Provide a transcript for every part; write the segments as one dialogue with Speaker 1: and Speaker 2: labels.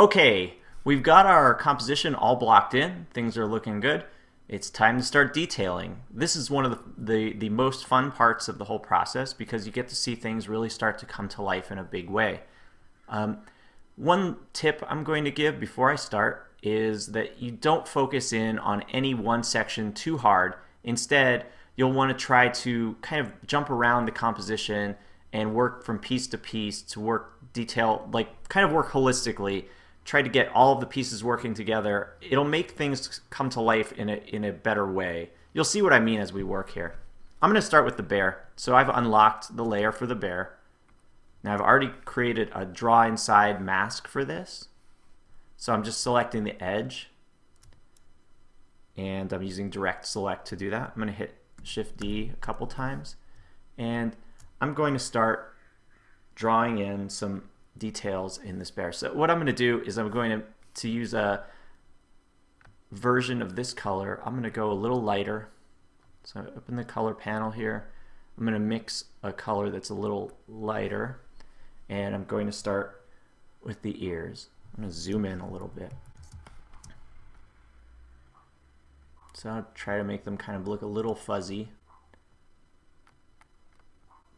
Speaker 1: Okay, we've got our composition all blocked in. Things are looking good. It's time to start detailing. This is one of the most fun parts of the whole process because you get to see things really start to come to life in a big way. One tip I'm going to give before I start is that you don't focus in on any one section too hard. Instead, you'll want to try to kind of jump around the composition and work from piece to piece to work detail, like kind of work holistically. Try to get all of the pieces working together. It'll make things come to life in a better way. You'll see what I mean as we work here. I'm going to start with the bear. So I've unlocked the layer for the bear. Now I've already created a draw inside mask for this. So I'm just selecting the edge and I'm using direct select to do that. I'm going to hit Shift D a couple times and I'm going to start drawing in some details in this bear. So what I'm going to do is I'm going to use a version of this color. I'm going to go a little lighter. So I open the color panel here. I'm going to mix a color that's a little lighter and I'm going to start with the ears. I'm going to zoom in a little bit. So I'll try to make them kind of look a little fuzzy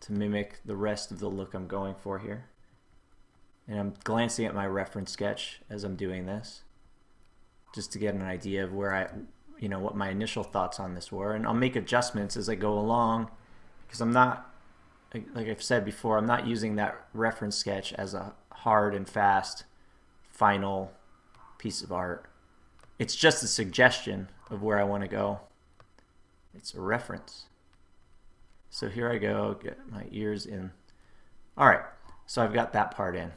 Speaker 1: to mimic the rest of the look I'm going for here. And I'm glancing at my reference sketch as I'm doing this, just to get an idea of where what my initial thoughts on this were. And I'll make adjustments as I go along, because I'm not, like I've said before, I'm not using that reference sketch as a hard and fast final piece of art. It's just a suggestion of where I want to go. It's a reference. So here I go, get my ears in. All right, so I've got that part in.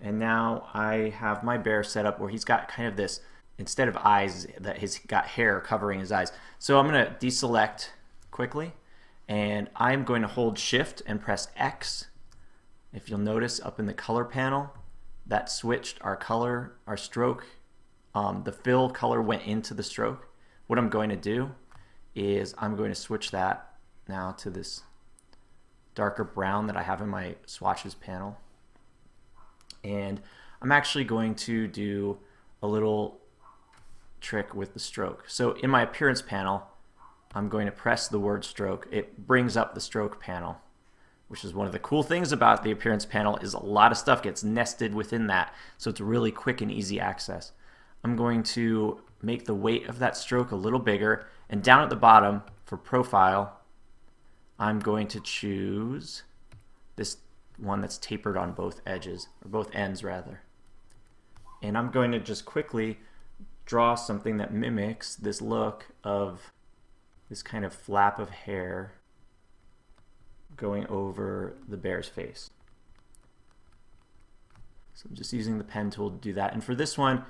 Speaker 1: And now I have my bear set up where he's got kind of this, instead of eyes, that he's got hair covering his eyes. So I'm going to deselect quickly, and I'm going to hold Shift and press X. If you'll notice up in the color panel, that switched our color, our stroke. The fill color went into the stroke. What I'm going to do is I'm going to switch that now to this darker brown that I have in my swatches panel. And I'm actually going to do a little trick with the stroke. So in my appearance panel, I'm going to press the word stroke. It brings up the stroke panel, which is one of the cool things about the appearance panel is a lot of stuff gets nested within that. So it's really quick and easy access. I'm going to make the weight of that stroke a little bigger, and down at the bottom for profile, I'm going to choose this one that's tapered on both edges, or both ends rather. And I'm going to just quickly draw something that mimics this look of this kind of flap of hair going over the bear's face. So I'm just using the pen tool to do that. And for this one,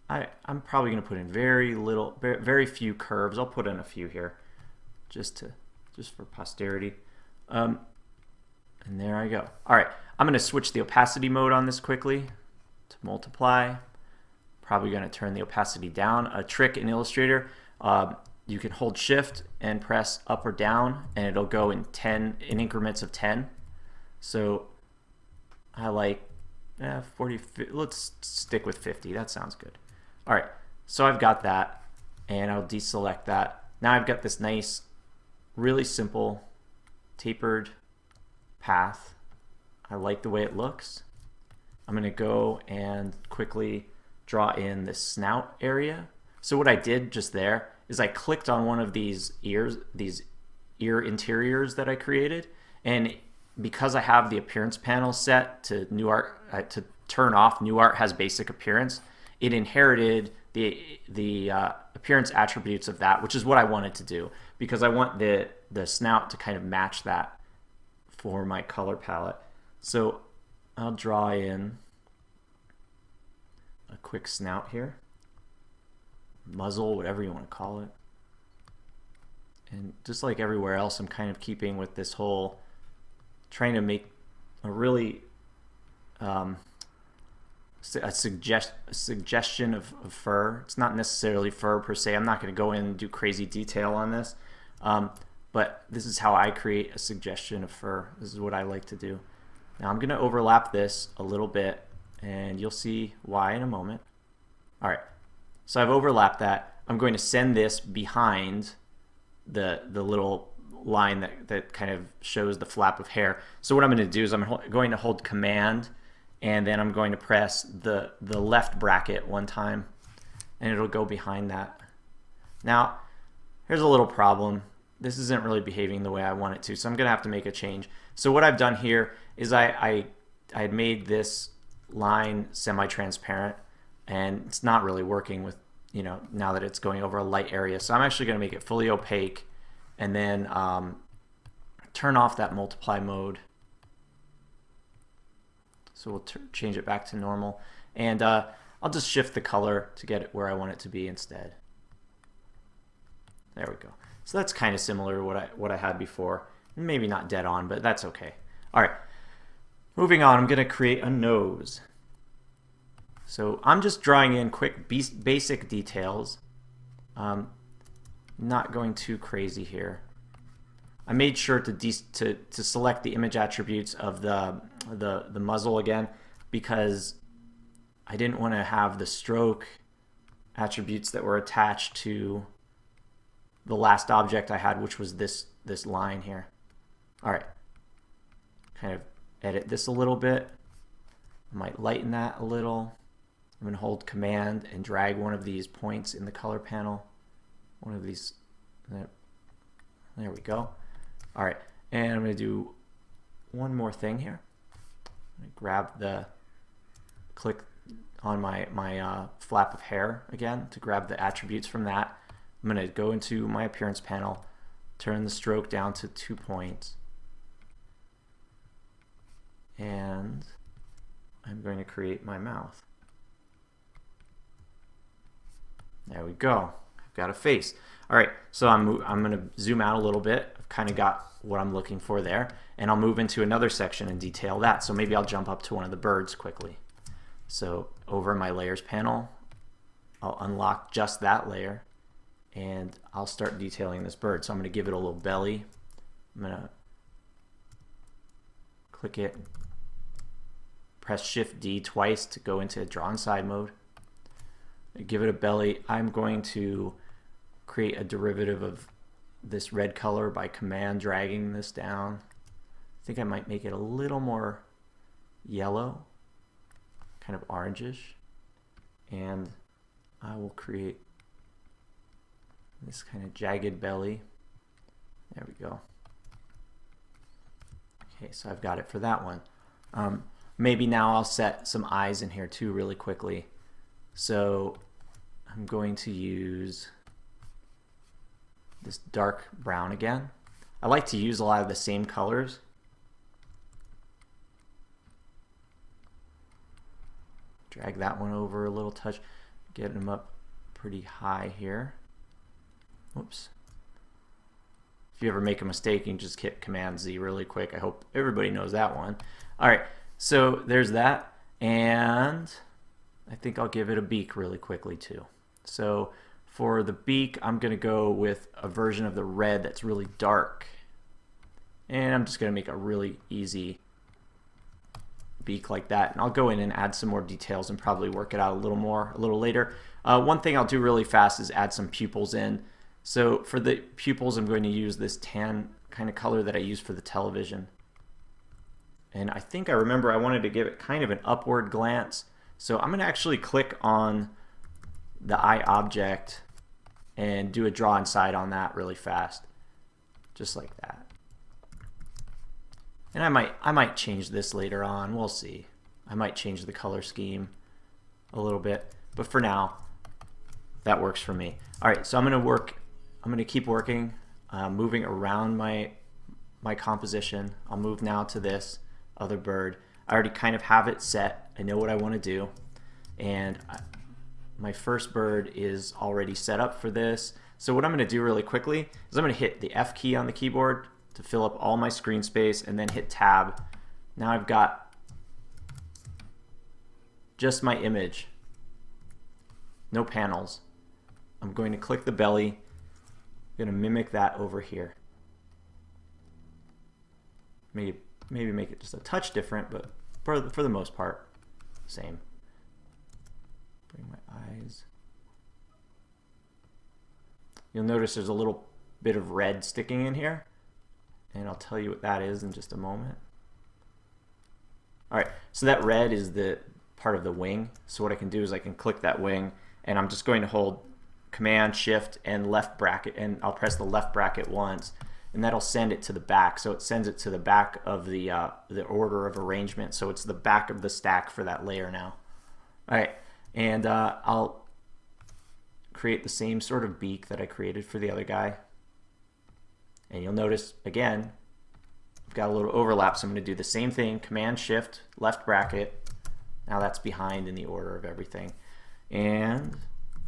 Speaker 1: I'm probably going to put in very few curves. I'll put in a few here just for posterity. And there I go. All right, I'm going to switch the opacity mode on this quickly to multiply. Probably going to turn the opacity down. A trick in Illustrator, you can hold Shift and press up or down, and it'll go in increments of 10. So I like 40. Let's stick with 50. That sounds good. All right, so I've got that, and I'll deselect that. Now I've got this nice, really simple, tapered path. I like the way it looks. I'm going to go and quickly draw in the snout area. So what I did just there is I clicked on one of these ears, these ear interiors that I created, and because I have the appearance panel set to New Art to turn off New Art has basic appearance, it inherited the appearance attributes of that, which is what I wanted to do because I want the snout to kind of match that for my color palette. So I'll draw in a quick snout here, muzzle, whatever you want to call it. And just like everywhere else, I'm kind of keeping with this whole trying to make a really a suggestion of fur. It's not necessarily fur per se. I'm not going to go in and do crazy detail on this, but this is how I create a suggestion of fur. This is what I like to do. Now I'm going to overlap this a little bit and you'll see why in a moment. All right, so I've overlapped that. I'm going to send this behind the little line that kind of shows the flap of hair. So what I'm going to do is I'm going to hold Command, and then I'm going to press the left bracket one time, and it'll go behind that. Now, here's a little problem. This isn't really behaving the way I want it to, so I'm going to have to make a change. So what I've done here is I had made this line semi-transparent, and it's not really working with, now that it's going over a light area. So I'm actually going to make it fully opaque, and then turn off that multiply mode. So we'll change it back to normal, and I'll just shift the color to get it where I want it to be instead. There we go. So that's kind of similar to what I had before. Maybe not dead on, but that's okay. All right, moving on, I'm going to create a nose. So I'm just drawing in quick basic details. Not going too crazy here. I made sure to select the image attributes of the muzzle again, because I didn't want to have the stroke attributes that were attached to the last object I had, which was this line here. All right, kind of edit this a little bit. I might lighten that a little. I'm going to hold Command and drag one of these points in the color panel. One of these, there we go. All right, and I'm going to do one more thing here. I'm going to click on my flap of hair again to grab the attributes from that. I'm going to go into my appearance panel, turn the stroke down to 2 points, and I'm going to create my mouth. There we go. I've got a face. All right, so I'm going to zoom out a little bit. I've kind of got what I'm looking for there, and I'll move into another section and detail that. So maybe I'll jump up to one of the birds quickly. So over my layers panel, I'll unlock just that layer, and I'll start detailing this bird. So I'm going to give it a little belly. I'm going to click it, press Shift D twice to go into draw inside mode. Give it a belly. I'm going to create a derivative of this red color by Command dragging this down. I think I might make it a little more yellow, kind of orangish, and I will create this kind of jagged belly. There we go. Okay, so I've got it for that one. Maybe now I'll set some eyes in here too really quickly. So I'm going to use this dark brown again. I like to use a lot of the same colors. Drag that one over a little touch, get them up pretty high here. Whoops. If you ever make a mistake, you can just hit Command Z really quick. I hope everybody knows that one. All right, so there's that, and I think I'll give it a beak really quickly too. So for the beak, I'm going to go with a version of the red that's really dark, and I'm just going to make a really easy beak like that, and I'll go in and add some more details and probably work it out a little more a little later. One thing I'll do really fast is add some pupils in. So for the pupils, I'm going to use this tan kind of color that I use for the television. And I think I remember I wanted to give it kind of an upward glance. So I'm going to actually click on the eye object and do a draw inside on that really fast. Just like that. And I might change this later on. We'll see. I might change the color scheme a little bit. But for now, that works for me. All right, so I'm going to keep working, moving around my composition. I'll move now to this other bird. I already kind of have it set. I know what I want to do. And my first bird is already set up for this. So what I'm going to do really quickly is I'm going to hit the F key on the keyboard to fill up all my screen space, and then hit Tab. Now I've got just my image, no panels. I'm going to click the belly. I'm going to mimic that over here. Maybe make it just a touch different, but for the most part. same. Bring my eyes. You'll notice there's a little bit of red sticking in here, and I'll tell you what that is in just a moment. All right, so that red is the part of the wing. So what I can do is I can click that wing, and I'm just going to hold Command, Shift, and left bracket, and I'll press the left bracket once, and that'll send it to the back. So it sends it to the back of the order of arrangement. So it's the back of the stack for that layer now. All right, and I'll create the same sort of beak that I created for the other guy. And you'll notice, again, I've got a little overlap, so I'm going to do the same thing, Command, Shift, left bracket. Now that's behind in the order of everything. And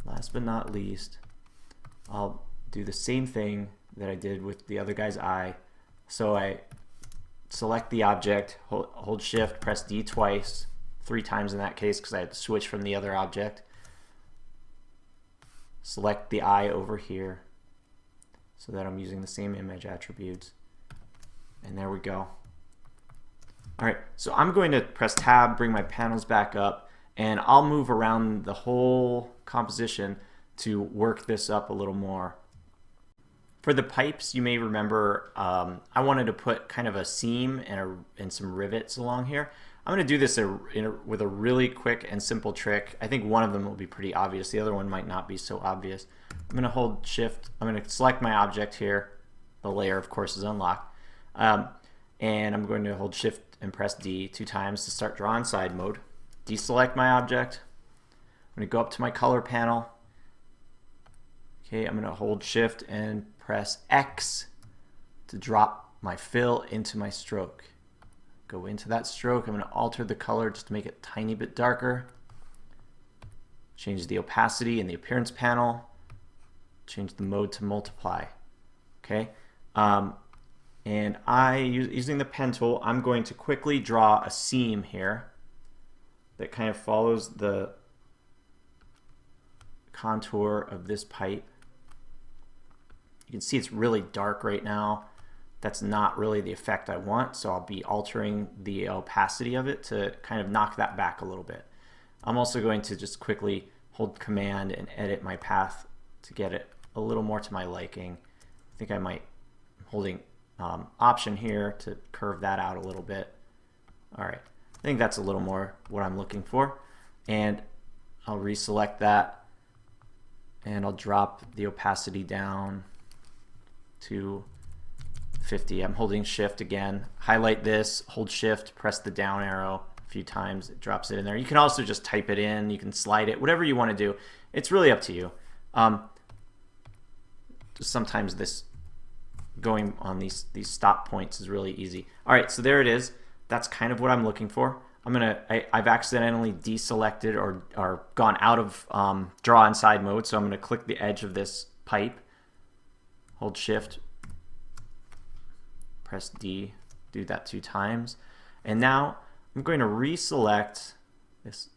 Speaker 1: last but not least, I'll do the same thing that I did with the other guy's eye. So I select the object, hold Shift, press D twice, 3 times in that case because I had to switch from the other object. Select the eye over here so that I'm using the same image attributes. And there we go. All right, so I'm going to press Tab, bring my panels back up, and I'll move around the whole composition to work this up a little more. For the pipes, you may remember I wanted to put kind of a seam and some rivets along here. I'm going to do this with a really quick and simple trick. I think one of them will be pretty obvious. The other one might not be so obvious. I'm going to hold Shift. I'm going to select my object here. The layer, of course, is unlocked. And I'm going to hold Shift and press D 2 times to start draw inside mode. Deselect my object. I'm going to go up to my color panel. Okay, I'm going to hold Shift and press X to drop my fill into my stroke. Go into that stroke. I'm going to alter the color just to make it a tiny bit darker. Change the opacity in the appearance panel. Change the mode to multiply. Okay, and using the pen tool, I'm going to quickly draw a seam here that kind of follows the contour of this pipe. You can see it's really dark right now. That's not really the effect I want, so I'll be altering the opacity of it to kind of knock that back a little bit. I'm also going to just quickly hold Command and edit my path to get it a little more to my liking. I think I might, holding Option here to curve that out a little bit. All right, I think that's a little more what I'm looking for. And I'll reselect that, and I'll drop the opacity down to 50. I'm holding Shift again, highlight this, hold Shift, press the down arrow a few times, it drops it in there. You can also just type it in, you can slide it, whatever you want to do. It's really up to you. Just sometimes this going on these stop points is really easy. All right, so there it is. That's kind of what I'm looking for. I've accidentally deselected or gone out of draw inside mode, so I'm going to click the edge of this pipe, hold Shift, press D, do that 2 times, and now I'm going to reselect this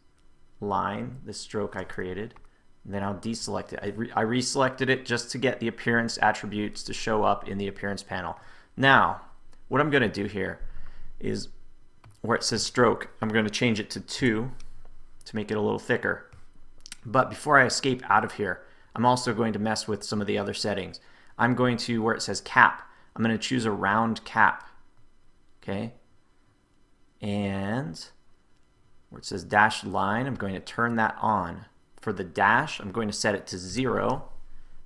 Speaker 1: line, this stroke I created, and then I'll deselect it. I reselected it just to get the appearance attributes to show up in the appearance panel. Now, what I'm going to do here is where it says stroke, I'm going to change it to 2 to make it a little thicker. But before I escape out of here, I'm also going to mess with some of the other settings. I'm going to, where it says cap, I'm going to choose a round cap. Okay? And where it says dashed line, I'm going to turn that on. For the dash, I'm going to set it to 0.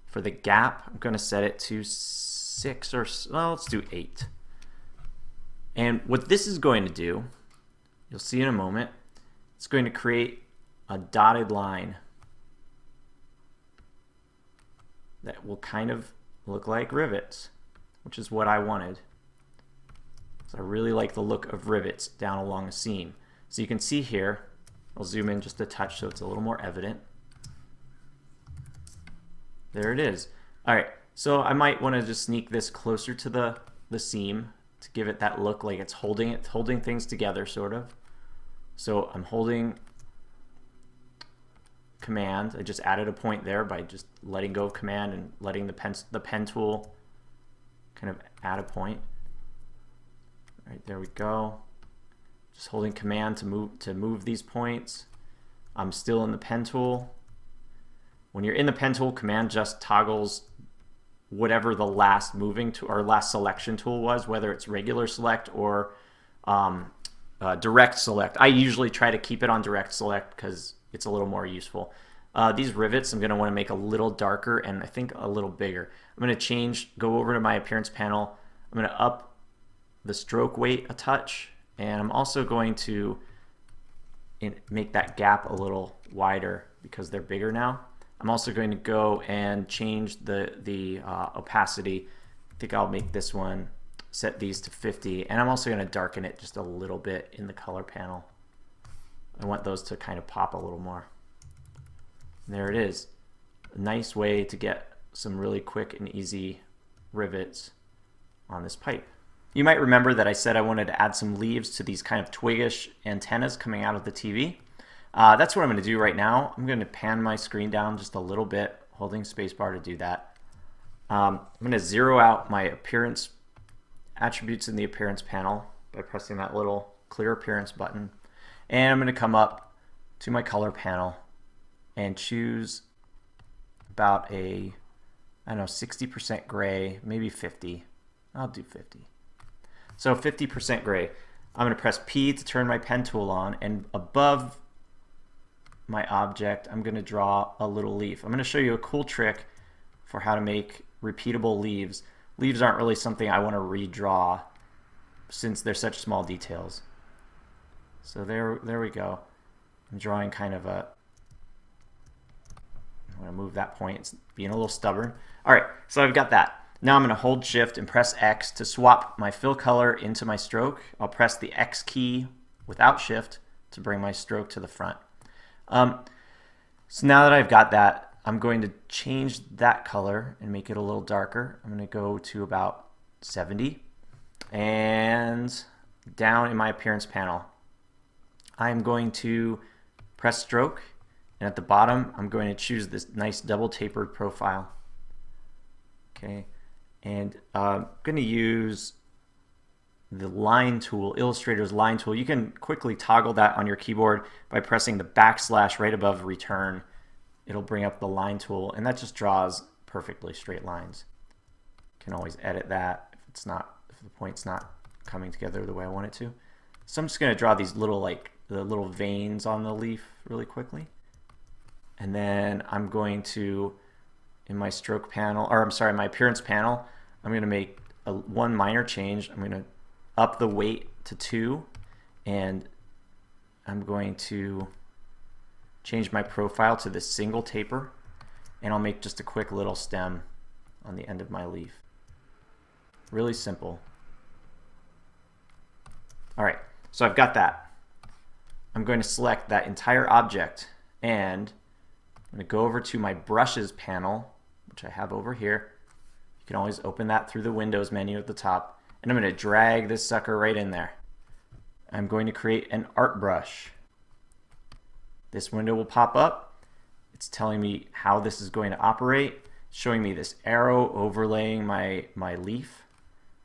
Speaker 1: For the gap, I'm going to set it to 6 or, well, let's do 8. And what this is going to do, you'll see in a moment, it's going to create a dotted line that will kind of look like rivets, which is what I wanted. So I really like the look of rivets down along a seam. So you can see here, I'll zoom in just a touch so it's a little more evident. There it is. All right, so I might want to just sneak this closer to the seam to give it that look like it's holding things together, sort of. So I'm holding Command. I just added a point there by just letting go of Command and letting the pen tool kind of add a point. All right, there we go. Just holding Command to move these points. I'm still in the pen tool. When you're in the pen tool, Command just toggles whatever the last moving to or last selection tool was, whether it's regular select or direct select. I usually try to keep it on direct select because it's a little more useful. These rivets I'm going to want to make a little darker and I think a little bigger. I'm going to go over to my appearance panel. I'm going to up the stroke weight a touch, and I'm also going to make that gap a little wider because they're bigger now. I'm also going to go and change the opacity. I think I'll make this one, set these to 50, and I'm also going to darken it just a little bit in the color panel. I want those to kind of pop a little more. There it is. A nice way to get some really quick and easy rivets on this pipe. You might remember that I said I wanted to add some leaves to these kind of twiggish antennas coming out of the TV. That's what I'm going to do right now. I'm going to pan my screen down just a little bit, holding spacebar to do that. I'm going to zero out my appearance attributes in the appearance panel by pressing that little clear appearance button. And I'm going to come up to my color panel and choose about a, I don't know, 60% gray, maybe 50. I'll do 50. So 50% gray. I'm going to press P to turn my pen tool on, and above my object I'm going to draw a little leaf. I'm going to show you a cool trick for how to make repeatable leaves. Leaves aren't really something I want to redraw since they're such small details. So there we go. I'm drawing kind of a, I'm going to move that point. It's being a little stubborn. All right, so I've got that. Now I'm going to hold Shift and press X to swap my fill color into my stroke. I'll press the X key without Shift to bring my stroke to the front. So now that I've got that, I'm going to change that color and make it a little darker. I'm going to go to about 70. And down in my appearance panel, I'm going to press stroke. And at the bottom, I'm going to choose this nice double tapered profile. Okay. And I'm going to use the line tool, Illustrator's line tool. You can quickly toggle that on your keyboard by pressing the backslash right above return. It'll bring up the line tool, and that just draws perfectly straight lines. You can always edit that if the point's not coming together the way I want it to. So I'm just going to draw these little, like the little veins on the leaf really quickly. And then I'm going to, in my stroke panel, or I'm sorry, my appearance panel, I'm going to make one minor change. I'm going to up the weight to 2, and I'm going to change my profile to this single taper, and I'll make just a quick little stem on the end of my leaf. Really simple. All right, so I've got that. I'm going to select that entire object, and I'm going to go over to my brushes panel, which I have over here. You can always open that through the Windows menu at the top, and I'm going to drag this sucker right in there. I'm going to create an art brush. This window will pop up. It's telling me how this is going to operate, showing me this arrow overlaying my leaf.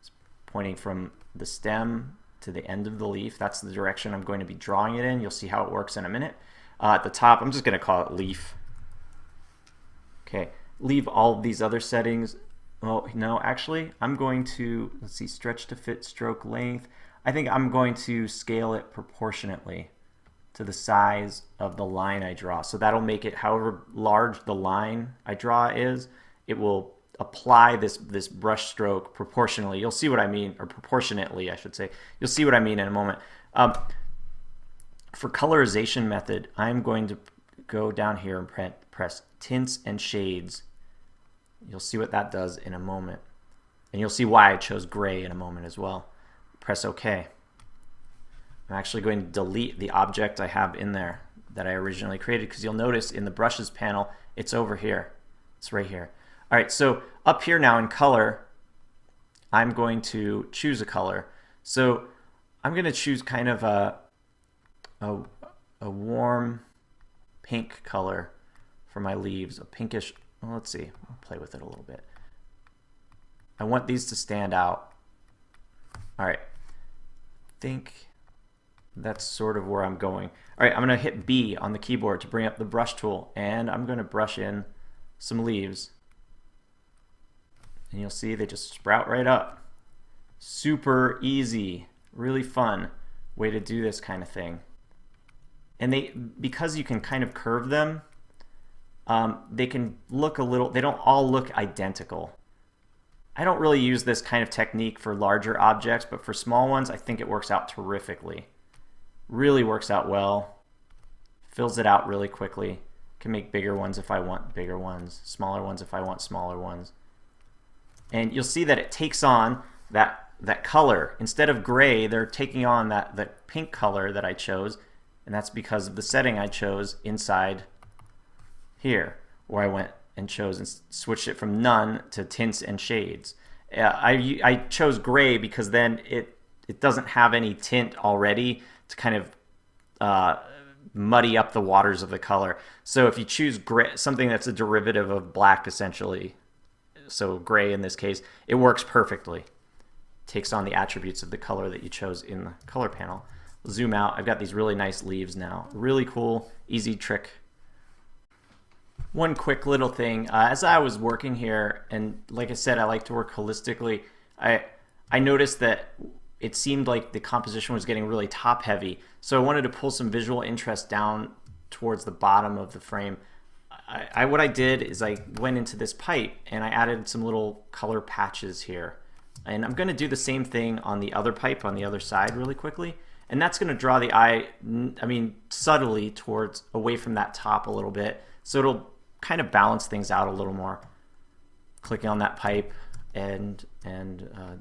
Speaker 1: It's pointing from the stem to the end of the leaf. That's the direction I'm going to be drawing it in. You'll see how it works in a minute. At the top, I'm just going to call it leaf. Okay, leave all of these other settings. Well, no, actually, I'm going to, let's see, stretch to fit stroke length. I think I'm going to scale it proportionately to the size of the line I draw. So that'll make it however large the line I draw is, it will apply this brush stroke proportionally. You'll see what I mean, or proportionately, I should say. You'll see what I mean in a moment. For colorization method, I'm going to go down here and press tints and shades. You'll see what that does in a moment. And you'll see why I chose gray in a moment as well. Press OK. I'm actually going to delete the object I have in there that I originally created, because you'll notice in the brushes panel, it's over here. It's right here. All right, so up here now in color, I'm going to choose a color. So I'm going to choose kind of a warm pink color for my leaves, a pinkish. Well, let's see, I'll play with it a little bit. I want these to stand out. All right, I think that's sort of where I'm going. All right, I'm going to hit B on the keyboard to bring up the brush tool, and I'm going to brush in some leaves. And you'll see they just sprout right up. Super easy, really fun way to do this kind of thing. And because you can kind of curve them, they can look a little, they don't all look identical. I don't really use this kind of technique for larger objects, but for small ones, I think it works out terrifically. Really works out well. Fills it out really quickly. Can make bigger ones if I want bigger ones, smaller ones if I want smaller ones. And you'll see that it takes on that color. Instead of gray, they're taking on that pink color that I chose, and that's because of the setting I chose inside here, where I went and chose and switched it from none to tints and shades. I chose gray because then it doesn't have any tint already to kind of muddy up the waters of the color. So if you choose gray, something that's a derivative of black essentially, so gray in this case, it works perfectly. Takes on the attributes of the color that you chose in the color panel. Zoom out. I've got these really nice leaves now. Really cool, easy trick. One quick little thing, as I was working here, and like I said, I like to work holistically, I noticed that it seemed like the composition was getting really top heavy. So I wanted to pull some visual interest down towards the bottom of the frame. What I did is I went into this pipe and I added some little color patches here. And I'm going to do the same thing on the other pipe on the other side really quickly. And that's going to draw the eye, subtly towards away from that top a little bit. So it'll kind of balance things out a little more. Clicking on that pipe and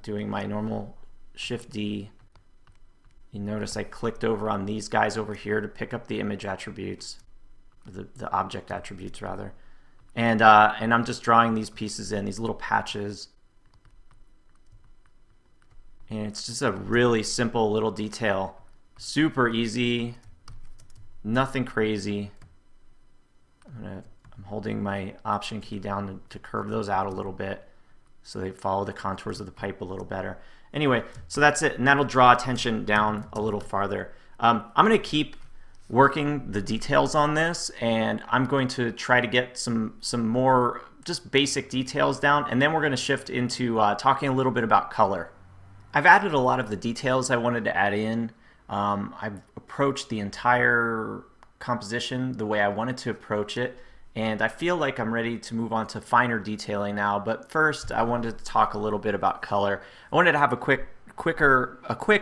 Speaker 1: doing my normal Shift D. You notice I clicked over on these guys over here to pick up the image attributes, the object attributes rather. And I'm just drawing these pieces in, these little patches. And it's just a really simple little detail. Super easy, nothing crazy. I'm holding my Option key down to curve those out a little bit so they follow the contours of the pipe a little better. Anyway, so that's it, and that'll draw attention down a little farther. I'm going to keep working the details on this, and I'm going to try to get some more just basic details down, and then we're going to shift into talking a little bit about color. I've added a lot of the details I wanted to add in. I've approached the entire composition the way I wanted to approach it, and I feel like I'm ready to move on to finer detailing now. But first, I wanted to talk a little bit about color. I wanted to have a quick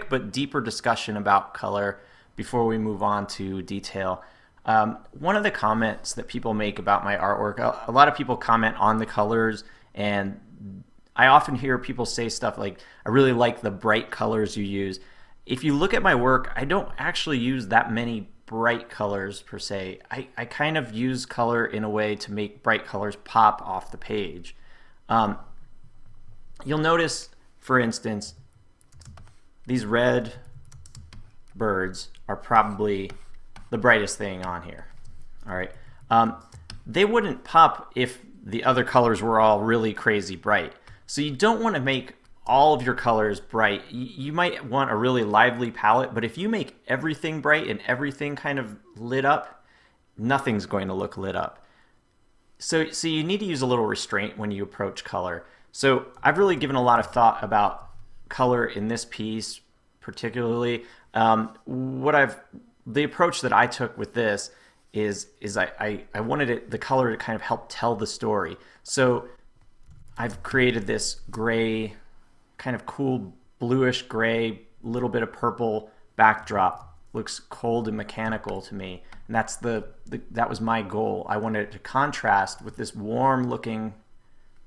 Speaker 1: but deeper discussion about color before we move on to detail. One of the comments that people make about my artwork, a lot of people comment on the colors, and I often hear people say stuff like, I really like the bright colors you use. If you look at my work, I don't actually use that many bright colors per se. I kind of use color in a way to make bright colors pop off the page. You'll notice, for instance, these red birds are probably the brightest thing on here. All right. They wouldn't pop if the other colors were all really crazy bright. So you don't want to make all of your colors bright. You might want a really lively palette, but if you make everything bright and everything kind of lit up, nothing's going to look lit up. So you need to use a little restraint when you approach color. So I've really given a lot of thought about color in this piece particularly. The approach that I took with this is I wanted the color to kind of help tell the story. So I've created this gray, kind of cool bluish gray, little bit of purple backdrop. Looks cold and mechanical to me, and that was my goal. I wanted it to contrast with this warm looking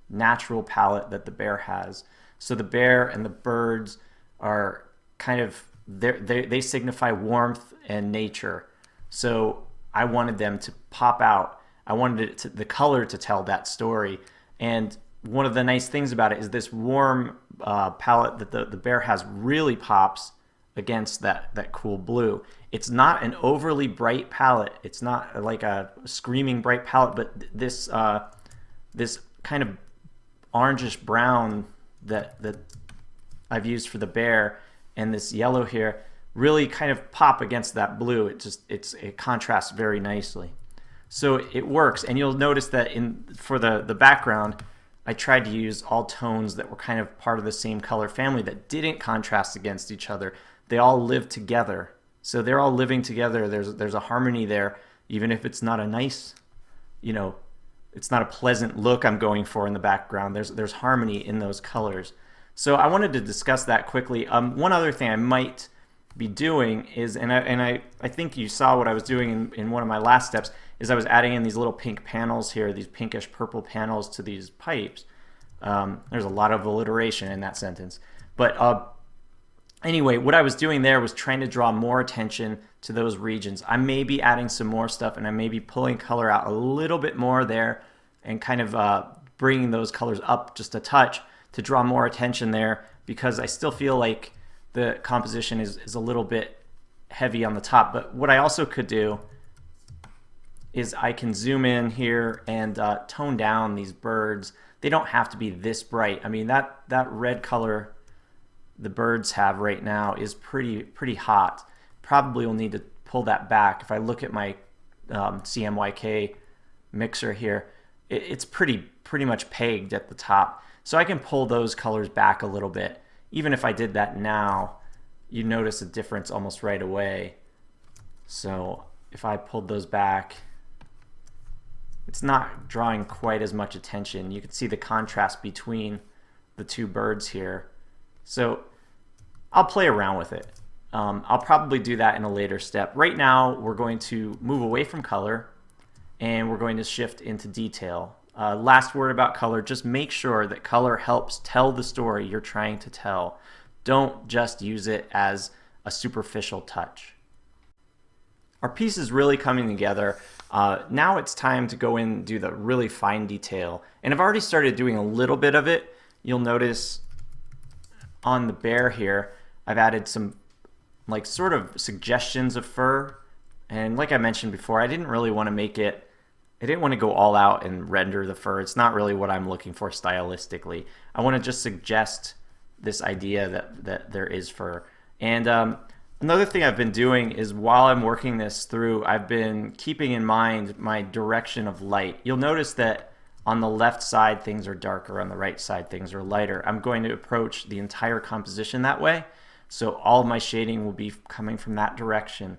Speaker 1: natural palette that the bear has. So the bear and the birds are kind of, they signify warmth and nature. So I wanted them to pop out. I wanted the color to tell that story. And one of the nice things about it is this warm palette that the bear has really pops against that cool blue. It's not an overly bright palette. It's not like a screaming bright palette, but this kind of orangish brown that I've used for the bear and this yellow here, really kind of pop against that blue. It contrasts very nicely. So it works, and you'll notice that for the background, I tried to use all tones that were kind of part of the same color family that didn't contrast against each other. They all live together. So they're all living together. There's a harmony there, even if it's not a nice, it's not a pleasant look I'm going for in the background. There's harmony in those colors. So I wanted to discuss that quickly. One other thing I might be doing is, and I think you saw what I was doing in one of my last steps, is I was adding in these little pink panels here, these pinkish purple panels to these pipes. There's a lot of alliteration in that sentence. But anyway, what I was doing there was trying to draw more attention to those regions. I may be adding some more stuff, and I may be pulling color out a little bit more there and kind of bringing those colors up just a touch to draw more attention there, because I still feel like the composition is a little bit heavy on the top. But what I also could do is I can zoom in here and tone down these birds. They don't have to be this bright. I mean, that red color the birds have right now is pretty hot. Probably will need to pull that back. If I look at my CMYK mixer here, it's pretty much pegged at the top. So I can pull those colors back a little bit. Even if I did that now, you notice a difference almost right away. So if I pulled those back, it's not drawing quite as much attention. You can see the contrast between the two birds here. So I'll play around with it. I'll probably do that in a later step. Right now, we're going to move away from color, and we're going to shift into detail. Last word about color, just make sure that color helps tell the story you're trying to tell. Don't just use it as a superficial touch. Our piece is really coming together. Now it's time to go in and do the really fine detail. And I've already started doing a little bit of it. You'll notice on the bear here, I've added some like sort of suggestions of fur. And like I mentioned before, I didn't really want to make it, I didn't want to go all out and render the fur. It's not really what I'm looking for stylistically. I want to just suggest this idea that there is fur. And another thing I've been doing is while I'm working this through, I've been keeping in mind my direction of light. You'll notice that on the left side things are darker, on the right side things are lighter. I'm going to approach the entire composition that way. So all of my shading will be coming from that direction.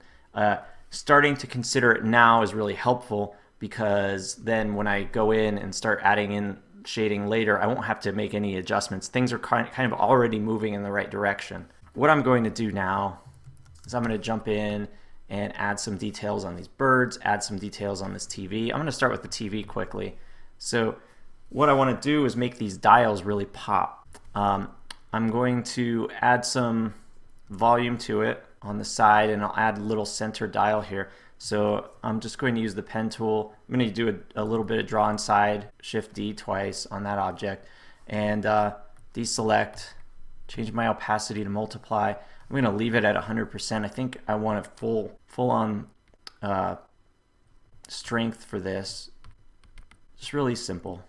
Speaker 1: Starting to consider it now is really helpful, because then when I go in and start adding in shading later, I won't have to make any adjustments. Things are kind of already moving in the right direction. What I'm going to do now is I'm going to jump in and add some details on these birds, add some details on this TV. I'm going to start with the TV quickly. So what I want to do is make these dials really pop. I'm going to add some volume to it on the side, and I'll add a little center dial here. So I'm just going to use the pen tool. I'm going to do a little bit of draw inside, Shift D twice on that object, and deselect, change my opacity to multiply. I'm going to leave it at 100%. I think I want a full on strength for this. Just really simple.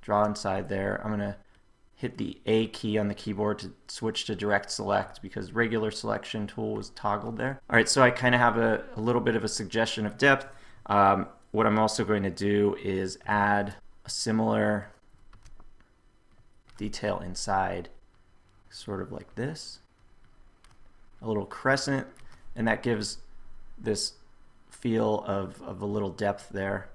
Speaker 1: Draw inside there. I'm going to hit the A key on the keyboard to switch to direct select, because regular selection tool was toggled there. All right, so I kind of have a little bit of a suggestion of depth. What I'm also going to do is add a similar detail inside, sort of like this. A little crescent, and that gives this feel of a little depth there.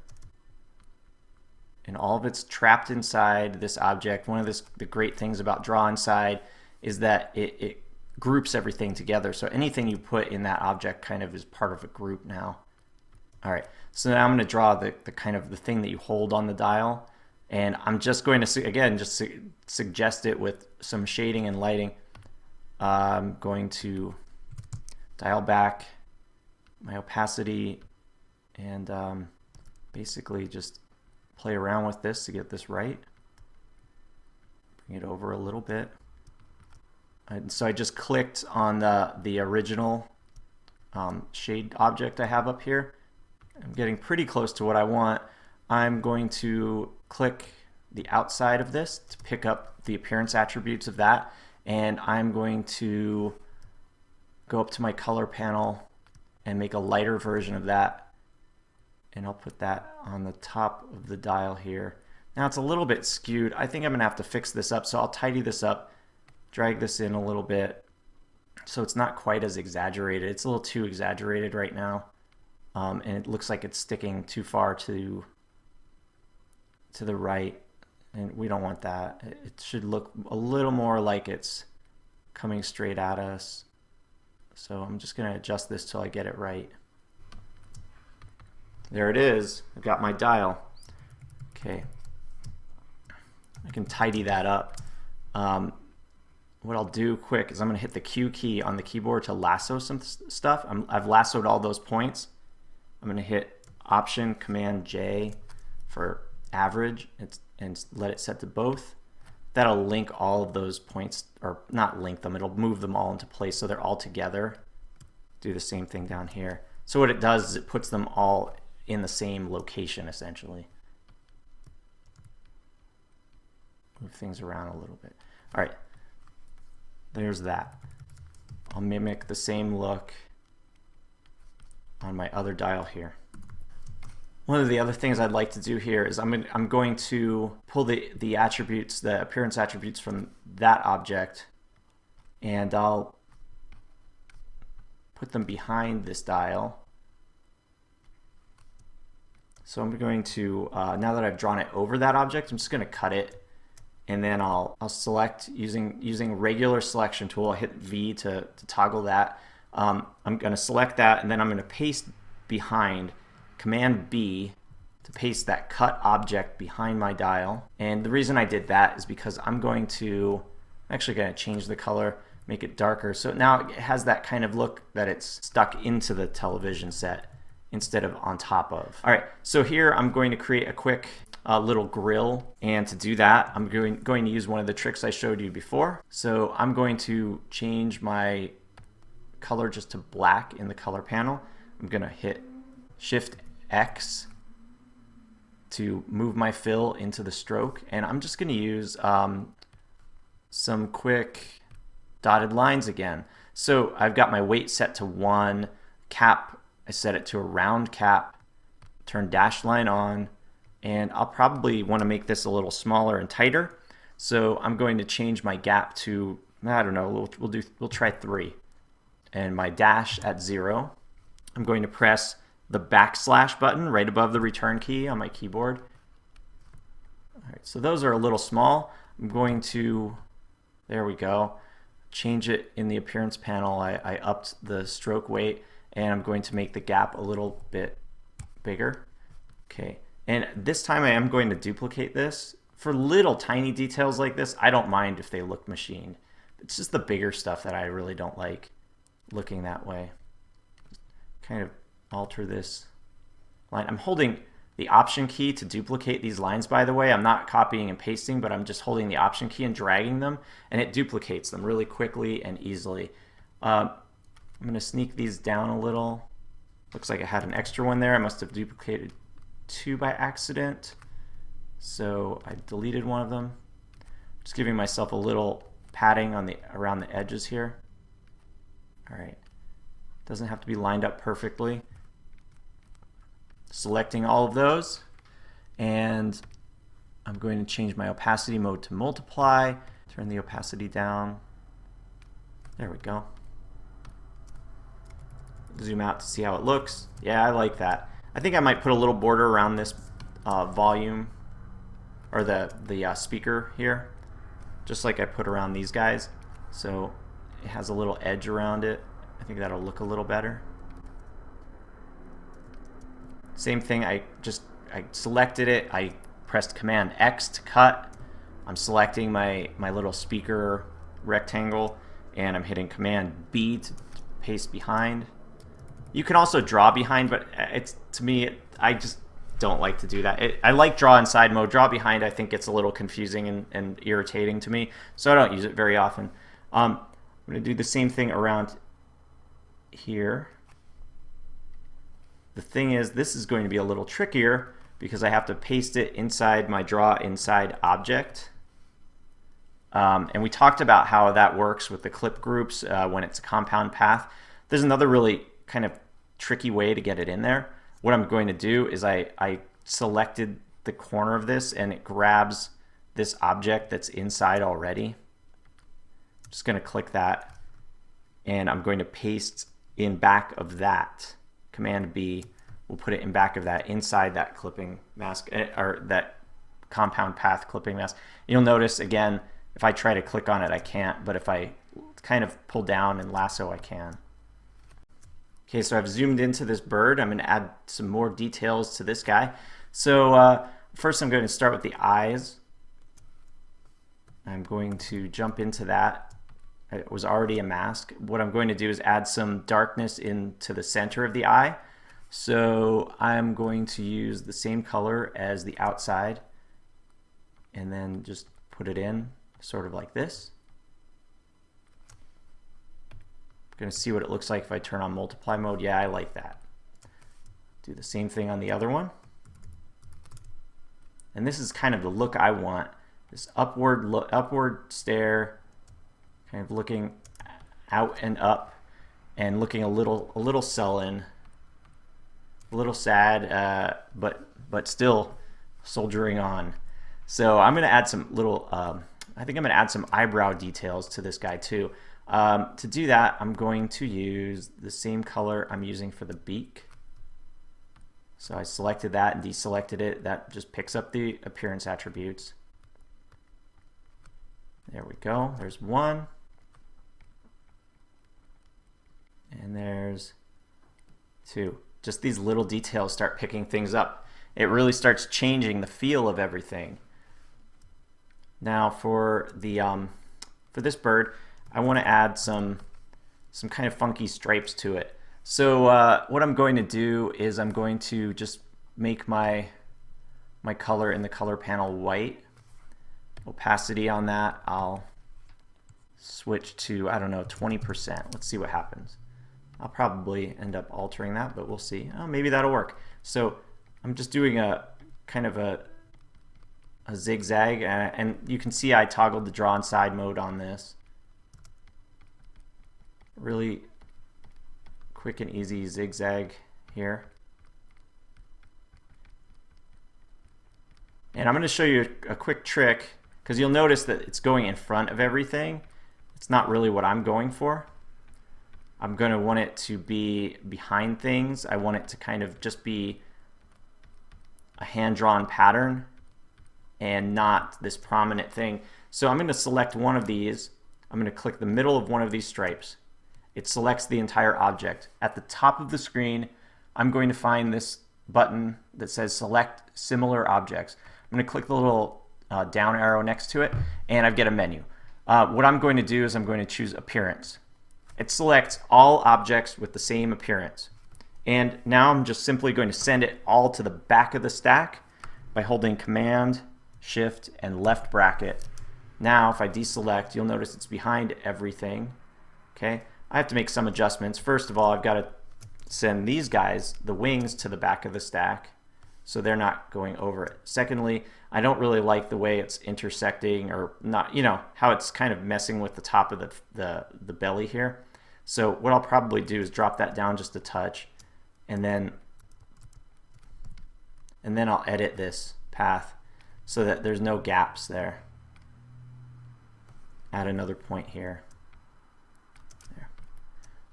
Speaker 1: And all of it's trapped inside this object. One of the great things about draw inside is that it groups everything together. So anything you put in that object kind of is part of a group now. All right, so now I'm going to draw the kind of the thing that you hold on the dial. And I'm just going to, again, just suggest it with some shading and lighting. I'm going to dial back my opacity and basically just play around with this to get this right. Bring it over a little bit. And so I just clicked on the original shade object I have up here. I'm getting pretty close to what I want. I'm going to click the outside of this to pick up the appearance attributes of that, and I'm going to go up to my color panel and make a lighter version of that. And I'll put that on the top of the dial here. Now it's a little bit skewed. I think I'm gonna have to fix this up. So I'll tidy this up, drag this in a little bit so it's not quite as exaggerated. It's a little too exaggerated right now. And it looks like it's sticking too far to the right. And we don't want that. It should look a little more like it's coming straight at us. So I'm just gonna adjust this till I get it right. There it is. I've got my dial. Okay. I can tidy that up. What I'll do quick is I'm going to hit the Q key on the keyboard to lasso some stuff. I've lassoed all those points. I'm going to hit Option Command J for average and let it set to both. That'll link all of those points, or not link them, it'll move them all into place so they're all together. Do the same thing down here. So what it does is it puts them all in the same location essentially. Move things around a little bit. All right, there's that. I'll mimic the same look on my other dial here. One of the other things I'd like to do here is I'm going to pull the attributes, the appearance attributes from that object, and I'll put them behind this dial. So I'm going to, now that I've drawn it over that object, I'm just going to cut it, and then I'll select using regular selection tool. I'll hit V to toggle that. I'm going to select that, and then I'm going to paste behind. Command B to paste that cut object behind my dial. And the reason I did that is because I'm actually going to change the color, make it darker. So now it has that kind of look that it's stuck into the television set instead of on top of. All right, so here I'm going to create a quick little grill. And to do that, I'm going to use one of the tricks I showed you before. So I'm going to change my color just to black in the color panel. I'm going to hit Shift X to move my fill into the stroke, and I'm just going to use some quick dotted lines again. So I've got my weight set to 1, cap, I set it to a round cap, turn dash line on, and I'll probably want to make this a little smaller and tighter. So I'm going to change my gap to, I don't know, we'll try 3, and my dash at 0. I'm going to press the backslash button right above the return key on my keyboard. All right, so those are a little small. I'm going to, there we go, change it in the appearance panel. I upped the stroke weight, and I'm going to make the gap a little bit bigger. Okay, and this time I am going to duplicate this. For little tiny details like this, I don't mind if they look machined. It's just the bigger stuff that I really don't like looking that way. Kind of alter this line. I'm holding the Option key to duplicate these lines, by the way. I'm not copying and pasting, but I'm just holding the Option key and dragging them, and it duplicates them really quickly and easily. I'm going to sneak these down a little. Looks like I had an extra one there. I must have duplicated 2 by accident, so I deleted one of them. Just giving myself a little padding on around the edges here. All right, doesn't have to be lined up perfectly. Selecting all of those, and I'm going to change my opacity mode to multiply, turn the opacity down. There we go. Zoom out to see how it looks. Yeah, I like that. I think I might put a little border around this volume, or the speaker here, just like I put around these guys. So it has a little edge around it. I think that'll look a little better. Same thing, I selected it, I pressed Command X to cut. I'm selecting my little speaker rectangle, and I'm hitting Command B to paste behind. You can also draw behind, but I just don't like to do that. I like draw inside mode. Draw behind I think gets a little confusing and irritating to me, so I don't use it very often. I'm going to do the same thing around here. The thing is, this is going to be a little trickier because I have to paste it inside my draw inside object. And we talked about how that works with the clip groups when it's a compound path. There's another really kind of tricky way to get it in there. What I'm going to do is I selected the corner of this and it grabs this object that's inside already. I'm just going to click that and I'm going to paste in back of that. Command B will put it in back of that, inside that clipping mask, or that compound path clipping mask. You'll notice again, if I try to click on it, I can't, but if I kind of pull down and lasso, I can. Okay, so I've zoomed into this bird. I'm going to add some more details to this guy. So first I'm going to start with the eyes. I'm going to jump into that. It was already a mask. What I'm going to do is add some darkness into the center of the eye. So I'm going to use the same color as the outside and then just put it in sort of like this. I'm going to see what it looks like if I turn on multiply mode. Yeah, I like that. Do the same thing on the other one. And this is kind of the look I want. This upward stare, kind of looking out and up and looking a little sullen, a little sad, but still soldiering on. So I'm going to add some little, I think I'm going to add some eyebrow details to this guy too. To do that, I'm going to use the same color I'm using for the beak. So I selected that and deselected it. That just picks up the appearance attributes. There we go. There's one. And there's two. Just these little details start picking things up. It really starts changing the feel of everything. Now for this bird, I want to add some kind of funky stripes to it. So what I'm going to do is I'm going to just make my color in the color panel white. Opacity on that, I'll switch to, I don't know, 20%. Let's see what happens. I'll probably end up altering that, but we'll see. Oh, maybe that'll work. So I'm just doing a kind of a zigzag, and you can see I toggled the draw inside mode on this. Really quick and easy zigzag here. And I'm going to show you a quick trick, because you'll notice that it's going in front of everything. It's not really what I'm going for. I'm going to want it to be behind things. I want it to kind of just be a hand-drawn pattern and not this prominent thing. So I'm going to select one of these. I'm going to click the middle of one of these stripes. It selects the entire object. At the top of the screen, I'm going to find this button that says Select Similar Objects. I'm going to click the little down arrow next to it, and I get a menu. What I'm going to do is I'm going to choose Appearance. It selects all objects with the same appearance. And now I'm just simply going to send it all to the back of the stack by holding Command, Shift, and left bracket. Now if I deselect, you'll notice it's behind everything. Okay, I have to make some adjustments. First of all, I've got to send these guys, the wings, to the back of the stack so they're not going over it. Secondly, I don't really like the way it's intersecting, or not, you know, how it's kind of messing with the top of the belly here. So what I'll probably do is drop that down just a touch, and then I'll edit this path so that there's no gaps there. Add another point here. There.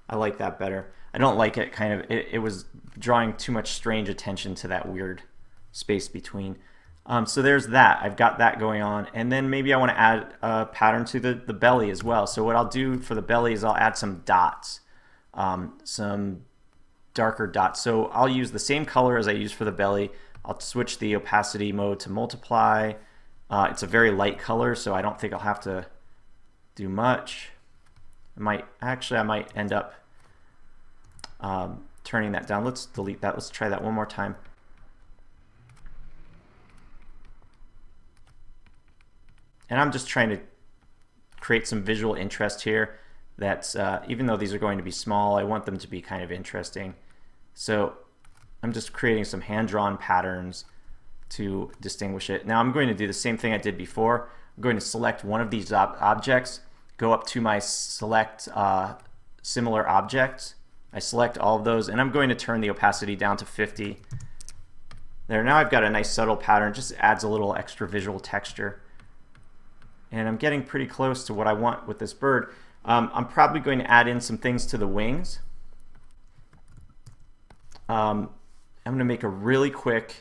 Speaker 1: I like that better. I don't like it kind of, it was drawing too much strange attention to that weird space between. So there's that. I've got that going on. And then maybe I want to add a pattern to the belly as well. So what I'll do for the belly is I'll add some dots, some darker dots. So I'll use the same color as I use for the belly. I'll switch the opacity mode to multiply. It's a very light color, so I don't think I'll have to do much. I might end up turning that down. Let's delete that. Let's try that one more time. And I'm just trying to create some visual interest here. That's even though these are going to be small, I want them to be kind of interesting. So I'm just creating some hand-drawn patterns to distinguish it. Now I'm going to do the same thing I did before. I'm I'm going to select one of these objects, go up to my select similar objects. I select all of those, and I'm going to turn the opacity down to 50. There, now I've got a nice subtle pattern, just adds a little extra visual texture. And I'm getting pretty close to what I want with this bird. I'm probably going to add in some things to the wings. I'm going to make a really quick,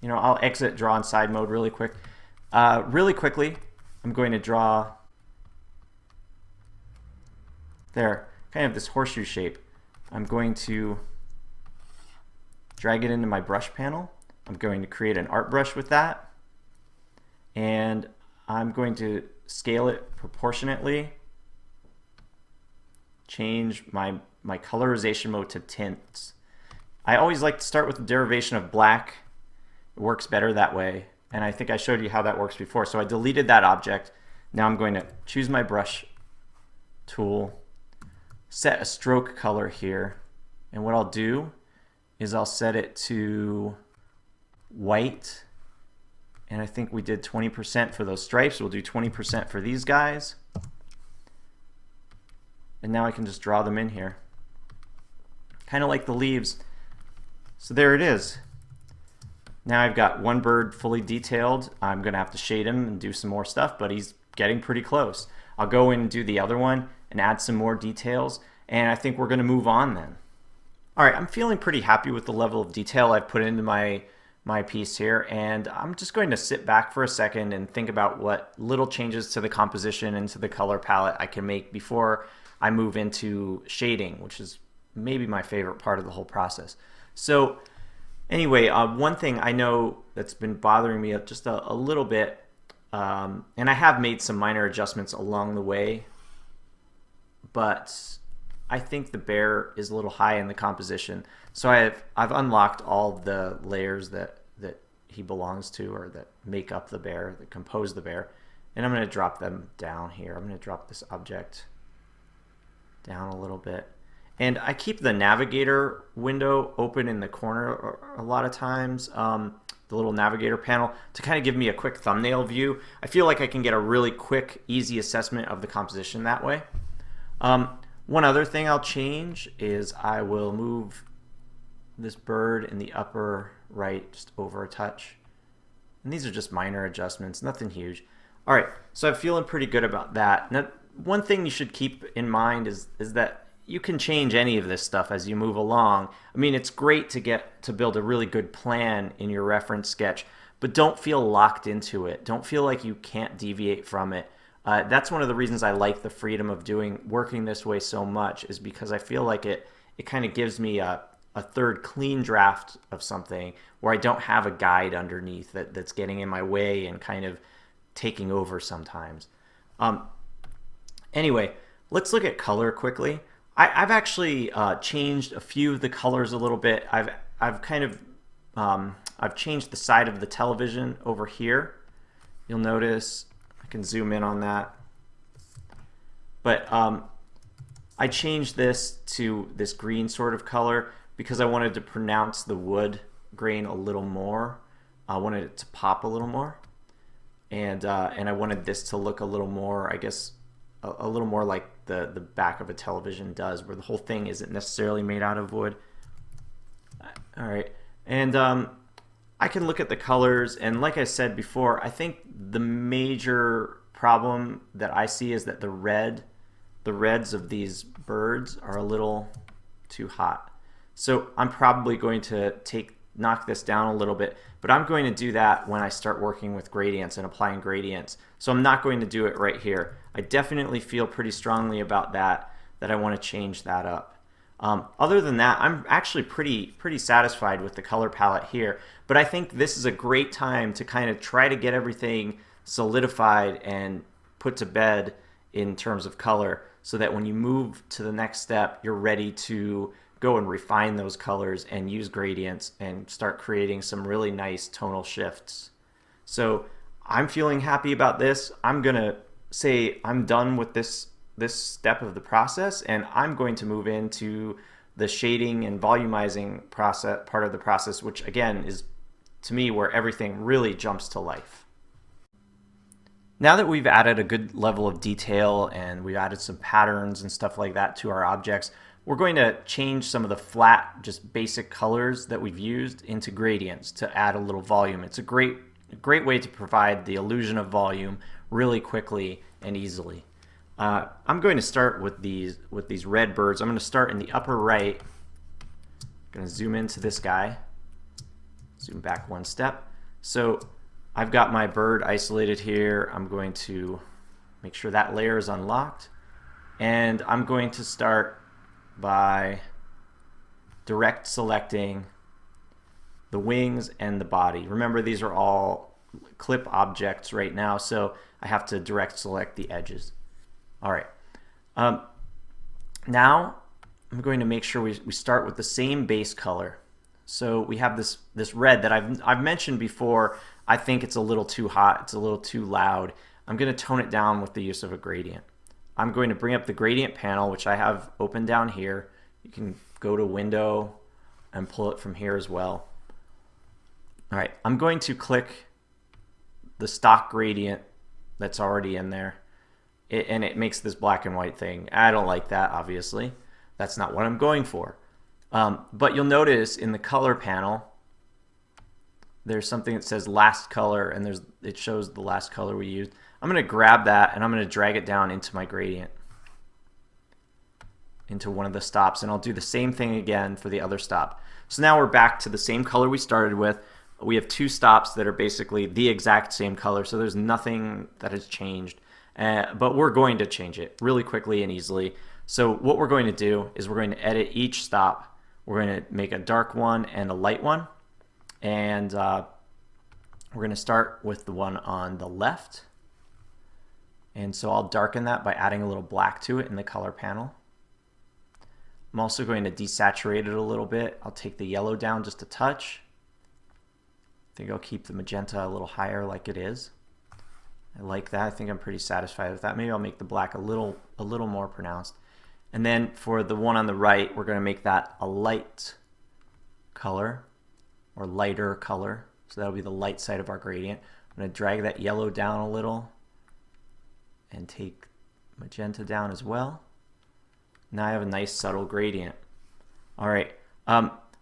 Speaker 1: I'll exit draw inside mode really quick. Really quickly, I'm going to draw there, kind of this horseshoe shape. I'm going to drag it into my brush panel. I'm going to create an art brush with that. And I'm going to scale it proportionately. Change my colorization mode to tints. I always like to start with the derivation of black. It works better that way. And I think I showed you how that works before. So I deleted that object. Now I'm going to choose my brush tool, set a stroke color here. And what I'll do is I'll set it to white. And I think we did 20% for those stripes. We'll do 20% for these guys. And now I can just draw them in here. Kind of like the leaves. So there it is. Now I've got one bird fully detailed. I'm going to have to shade him and do some more stuff, but he's getting pretty close. I'll go in and do the other one and add some more details, and I think we're going to move on then. All right, I'm feeling pretty happy with the level of detail I've put into my piece here, and I'm just going to sit back for a second and think about what little changes to the composition and to the color palette I can make before I move into shading, which is maybe my favorite part of the whole process. So anyway, one thing I know that's been bothering me just a little bit, and I have made some minor adjustments along the way, but I think the bear is a little high in the composition. So I've unlocked all the layers that he belongs to, or that make up the bear, that compose the bear, and I'm going to drop them down here. I'm going to drop this object down a little bit. And I keep the navigator window open in the corner a lot of times, the little navigator panel, to kind of give me a quick thumbnail view. I feel like I can get a really quick, easy assessment of the composition that way. One other thing I'll change is I will move this bird in the upper right just over a touch. And these are just minor adjustments, nothing huge. All right, so I'm feeling pretty good about that. Now, one thing you should keep in mind is that you can change any of this stuff as you move along. I mean, it's great to build a really good plan in your reference sketch, but don't feel locked into it. Don't feel like you can't deviate from it. That's one of the reasons I like the freedom of working this way so much, is because I feel like it kind of gives me a third clean draft of something where I don't have a guide underneath that's getting in my way and kind of taking over sometimes. Anyway, let's look at color quickly. I've actually changed a few of the colors a little bit. I've changed the side of the television over here. You'll notice I can zoom in on that. But I changed this to this green sort of color because I wanted to pronounce the wood grain a little more. I wanted it to pop a little more, and I wanted this to look a little more, I guess, a little more like the back of a television does, where the whole thing isn't necessarily made out of wood. All right, and I can look at the colors, and like I said before, I think the major problem that I see is that the reds of these birds are a little too hot. So I'm probably going to knock this down a little bit, but I'm going to do that when I start working with gradients and applying gradients. So I'm not going to do it right here. I definitely feel pretty strongly about that I want to change that up. Other than that, I'm actually pretty satisfied with the color palette here, but I think this is a great time to kind of try to get everything solidified and put to bed in terms of color, so that when you move to the next step, you're ready to go and refine those colors and use gradients and start creating some really nice tonal shifts. So I'm feeling happy about this. I'm gonna say I'm done with this step of the process, and I'm going to move into the shading and volumizing part of the process, which again is, to me, where everything really jumps to life. Now that we've added a good level of detail and we've added some patterns and stuff like that to our objects, we're going to change some of the flat, just basic colors that we've used into gradients to add a little volume. It's a great way to provide the illusion of volume really quickly and easily. I'm going to start with these red birds. I'm going to start in the upper right. I'm going to zoom into this guy. Zoom back one step. So I've got my bird isolated here. I'm going to make sure that layer is unlocked. And I'm going to start by direct selecting the wings and the body. Remember, these are all clip objects right now, so I have to direct select the edges. All right. Now I'm going to make sure we start with the same base color. So we have this red that I've mentioned before. I think it's a little too hot. It's a little too loud. I'm going to tone it down with the use of a gradient. I'm going to bring up the gradient panel, which I have open down here. You can go to Window and pull it from here as well. All right, I'm going to click the stock gradient that's already in there, and it makes this black and white thing. I don't like that, obviously. That's not what I'm going for. But you'll notice in the color panel, there's something that says last color, and it shows the last color we used. I'm going to grab that and I'm going to drag it down into my gradient, into one of the stops, and I'll do the same thing again for the other stop. So now we're back to the same color we started with. We have two stops that are basically the exact same color, so there's nothing that has changed. But we're going to change it really quickly and easily. So what we're going to do is we're going to edit each stop. We're going to make a dark one and a light one. And we're going to start with the one on the left. And so I'll darken that by adding a little black to it in the color panel. I'm also going to desaturate it a little bit. I'll take the yellow down just a touch. I think I'll keep the magenta a little higher like it is. I like that. I think I'm pretty satisfied with that. Maybe I'll make the black a little more pronounced. And then for the one on the right, we're going to make that a light color or lighter color. So that'll be the light side of our gradient. I'm going to drag that yellow down a little and take magenta down as well. Now I have a nice subtle gradient. All right.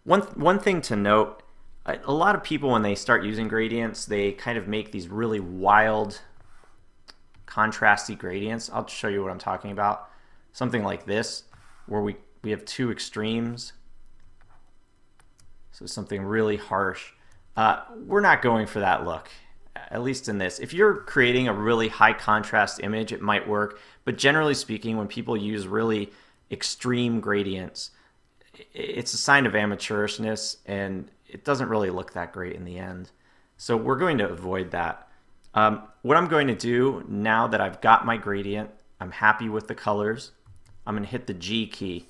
Speaker 1: One thing to note, a lot of people when they start using gradients, they kind of make these really wild, contrasty gradients. I'll show you what I'm talking about. Something like this, where we have two extremes. So something really harsh. We're not going for that look, at least in this. If you're creating a really high contrast image, it might work. But generally speaking, when people use really extreme gradients, it's a sign of amateurishness, and it doesn't really look that great in the end. So we're going to avoid that. What I'm going to do now that I've got my gradient, I'm happy with the colors, I'm going to hit the G key.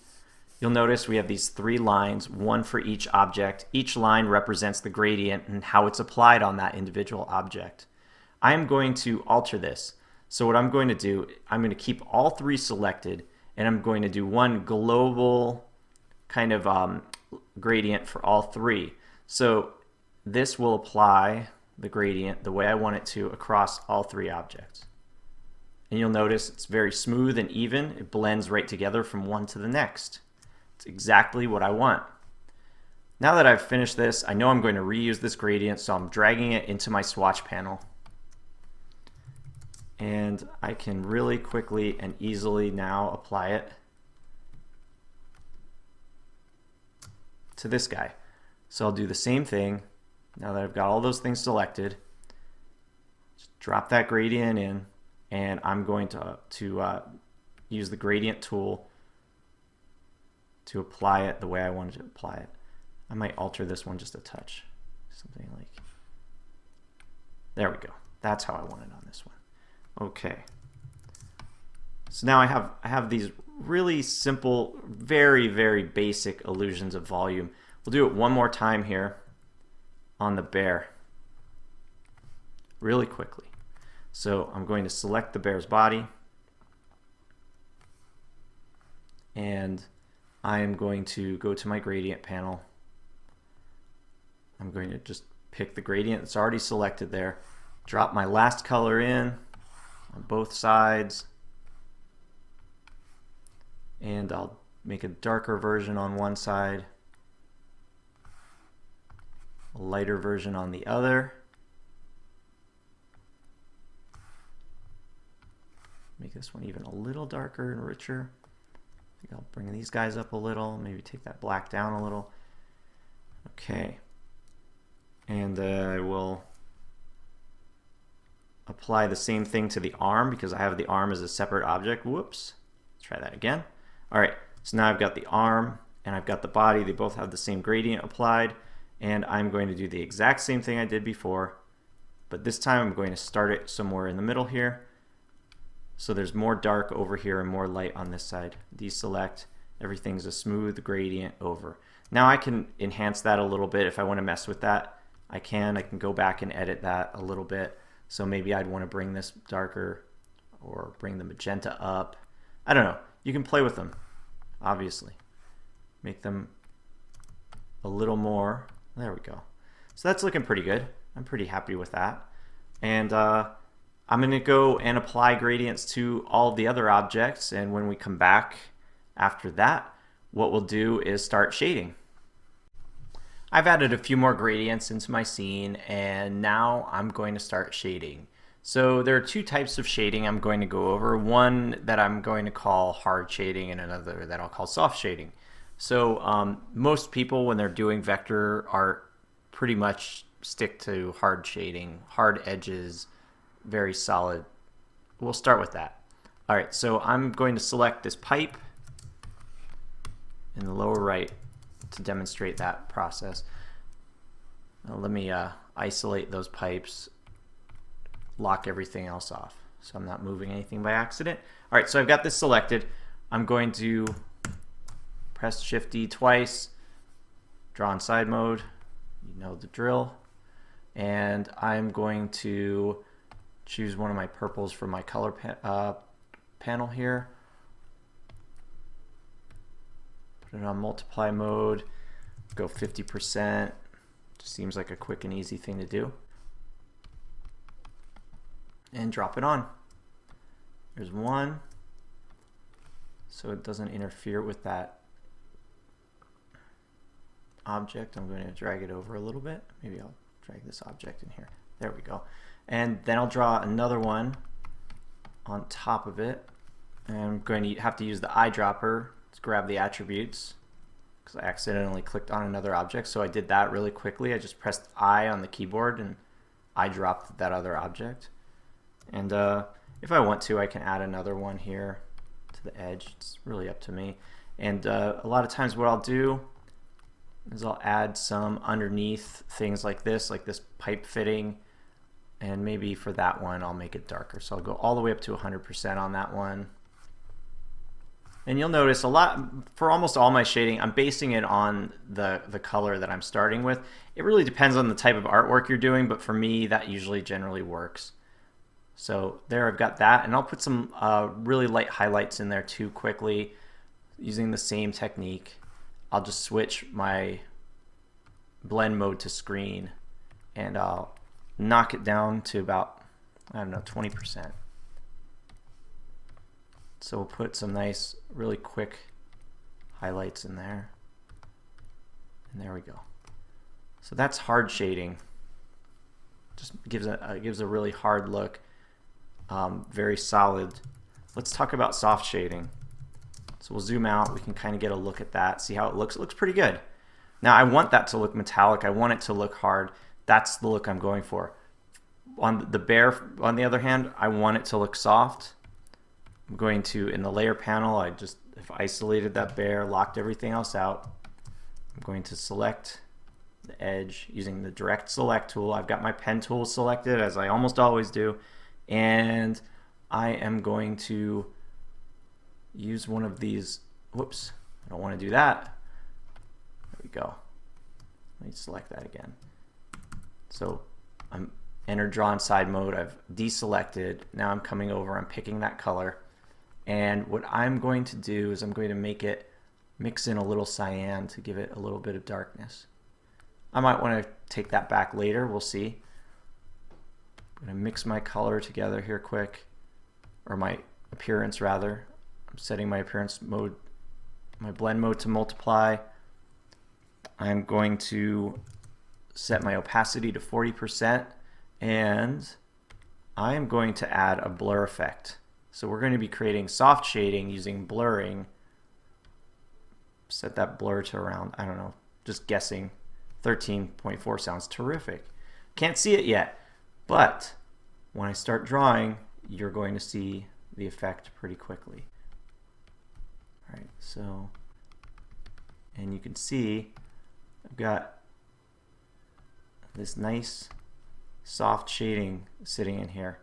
Speaker 1: You'll notice we have these three lines, one for each object. Each line represents the gradient and how it's applied on that individual object. I am going to alter this. So what I'm going to do, I'm going to keep all three selected, and I'm going to do one global kind of gradient for all three. So this will apply the gradient the way I want it to across all three objects. And you'll notice it's very smooth and even. It blends right together from one to the next. It's exactly what I want. Now that I've finished this, I know I'm going to reuse this gradient, so I'm dragging it into my swatch panel. And I can really quickly and easily now apply it to this guy. So I'll do the same thing. Now that I've got all those things selected, just drop that gradient in, and I'm going to use the gradient tool to apply it the way I wanted to apply it. I might alter this one just a touch. Something like, there we go. That's how I want it on this one. Okay. So now I have these really simple, very, very basic illusions of volume. We'll do it one more time here on the bear, really quickly. So I'm going to select the bear's body, and I am going to go to my gradient panel. I'm going to just pick the gradient that's already selected there, drop my last color in, on both sides. And I'll make a darker version on one side, a lighter version on the other. Make this one even a little darker and richer. I think I'll bring these guys up a little, maybe take that black down a little. Okay. And I will apply the same thing to the arm because I have the arm as a separate object. Whoops. Let's try that again. All right, so now I've got the arm and I've got the body. They both have the same gradient applied, and I'm going to do the exact same thing I did before, but this time I'm going to start it somewhere in the middle here. So there's more dark over here and more light on this side. Deselect, everything's a smooth gradient over. Now I can enhance that a little bit if I want to mess with that. I can go back and edit that a little bit. So maybe I'd want to bring this darker or bring the magenta up. I don't know. You can play with them, obviously. Make them a little more. There we go. So that's looking pretty good. I'm pretty happy with that. And I'm going to go and apply gradients to all of the other objects. And when we come back after that, what we'll do is start shading. I've added a few more gradients into my scene, and now I'm going to start shading. So there are two types of shading I'm going to go over. One that I'm going to call hard shading and another that I'll call soft shading. So most people, when they're doing vector art, pretty much stick to hard shading, hard edges, very solid. We'll start with that. All right, so I'm going to select this pipe in the lower right to demonstrate that process. Now let me isolate those pipes, lock everything else off so I'm not moving anything by accident. All right, so I've got this selected. I'm going to press Shift D twice, draw in side mode, you know the drill, and I'm going to choose one of my purples from my color panel here, put it on multiply mode, go 50%. Just seems like a quick and easy thing to do. And drop it on. There's one, so it doesn't interfere with that object. I'm going to drag it over a little bit. Maybe I'll drag this object in here. There we go. And then I'll draw another one on top of it. And I'm going to have to use the eyedropper to grab the attributes because I accidentally clicked on another object. So I did that really quickly. I just pressed I on the keyboard and I dropped that other object. And if I want to, I can add another one here to the edge. It's really up to me. And a lot of times what I'll do is I'll add some underneath things like this pipe fitting. And maybe for that one, I'll make it darker. So I'll go all the way up to 100% on that one. And you'll notice a lot, for almost all my shading, I'm basing it on the color that I'm starting with. It really depends on the type of artwork you're doing, but for me, that usually generally works. So there I've got that, and I'll put some really light highlights in there too quickly using the same technique. I'll just switch my blend mode to screen and I'll knock it down to about, I don't know, 20%. So we'll put some nice, really quick highlights in there. And there we go. So that's hard shading. Just gives a really hard look, very solid. Let's talk about soft shading. So we'll zoom out. We can kind of get a look at that, see how it looks. It looks pretty good. Now I want that to look metallic. I want it to look hard. That's the look I'm going for. On the bear, on the other hand, I want it to look soft. I'm going to, in the layer panel, I've isolated that bear, locked everything else out. I'm going to select the edge using the direct select tool. I've got my pen tool selected, as I almost always do, and I am going to use one of these. Whoops, I don't want to do that. There we go. Let me select that again. So I'm enter draw inside mode. I've deselected. Now I'm coming over, I'm picking that color, and what I'm going to do is I'm going to mix in a little cyan to give it a little bit of darkness. I might want to take that back later, we'll see. I'm going to mix my color together here quick. or my appearance rather. I'm setting my appearance mode, my blend mode to multiply. I'm going to set my opacity to 40%, and I'm going to add a blur effect. So we're going to be creating soft shading using blurring. Set that blur to around, I don't know, just guessing, 13.4 sounds terrific. Can't see it yet, but when I start drawing, you're going to see the effect pretty quickly. All right, so, and you can see I've got this nice soft shading sitting in here.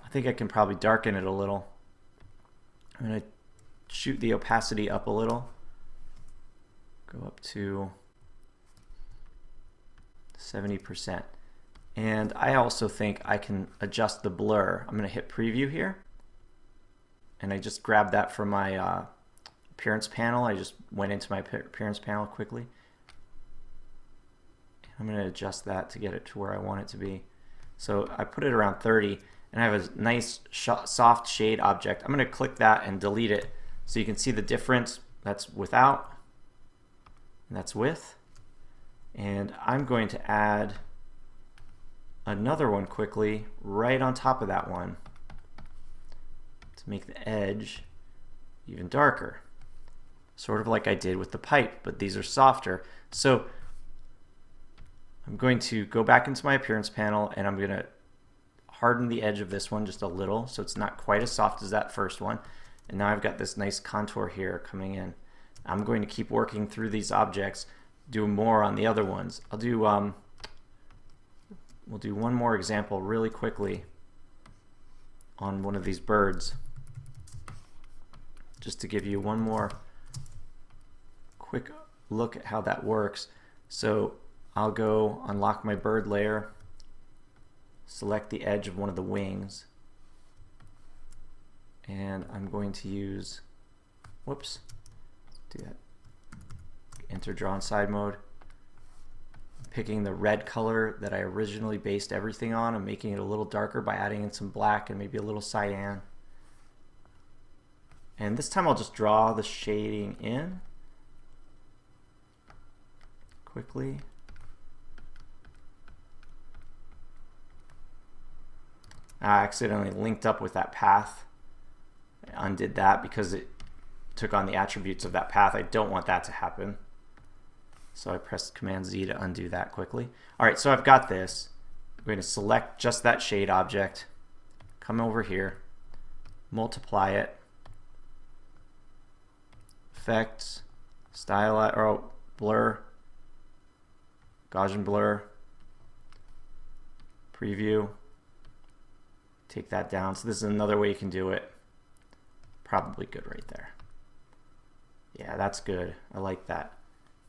Speaker 1: I think I can probably darken it a little. I'm going to shoot the opacity up a little. Go up to 70%. And I also think I can adjust the blur. I'm going to hit preview here. And I just grabbed that from my appearance panel. I just went into my appearance panel quickly. I'm going to adjust that to get it to where I want it to be. So I put it around 30, and I have a nice soft shade object. I'm going to click that and delete it so you can see the difference. That's without, and that's with. And I'm going to add another one quickly right on top of that one to make the edge even darker. Sort of like I did with the pipe, but these are softer. So I'm going to go back into my appearance panel, and I'm going to harden the edge of this one just a little so it's not quite as soft as that first one. And now I've got this nice contour here coming in. I'm going to keep working through these objects, do more on the other ones. I'll do we'll do one more example really quickly on one of these birds, just to give you one more quick look at how that works. So I'll go unlock my bird layer, select the edge of one of the wings, and I'm going to use, whoops, do that, enter draw in side mode. I'm picking the red color that I originally based everything on. I'm making it a little darker by adding in some black and maybe a little cyan. And this time I'll just draw the shading in quickly. I accidentally linked up with that path. I undid that because it took on the attributes of that path. I don't want that to happen. So I pressed Command Z to undo that quickly. All right, so I've got this. I'm going to select just that shade object, come over here, multiply it, effects, style, or blur, Gaussian blur, preview. Take that down. So this is another way you can do it. Probably good right there. Yeah, that's good. I like that.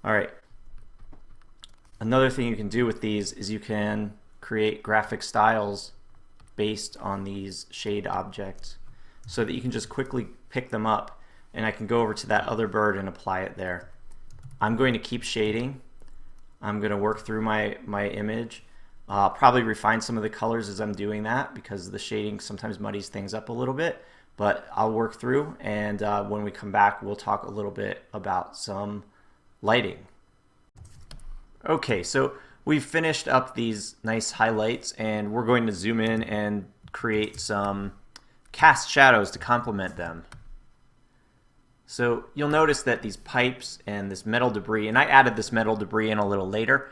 Speaker 1: All right. Another thing you can do with these is you can create graphic styles based on these shade objects so that you can just quickly pick them up, and I can go over to that other bird and apply it there. I'm going to keep shading. I'm going to work through my image. Probably refine some of the colors as I'm doing that because the shading sometimes muddies things up a little bit, but I'll work through, and when we come back we'll talk a little bit about some lighting. Okay, so we've finished up these nice highlights, and we're going to zoom in and create some cast shadows to complement them. So you'll notice that these pipes and this metal debris, and I added this metal debris in a little later,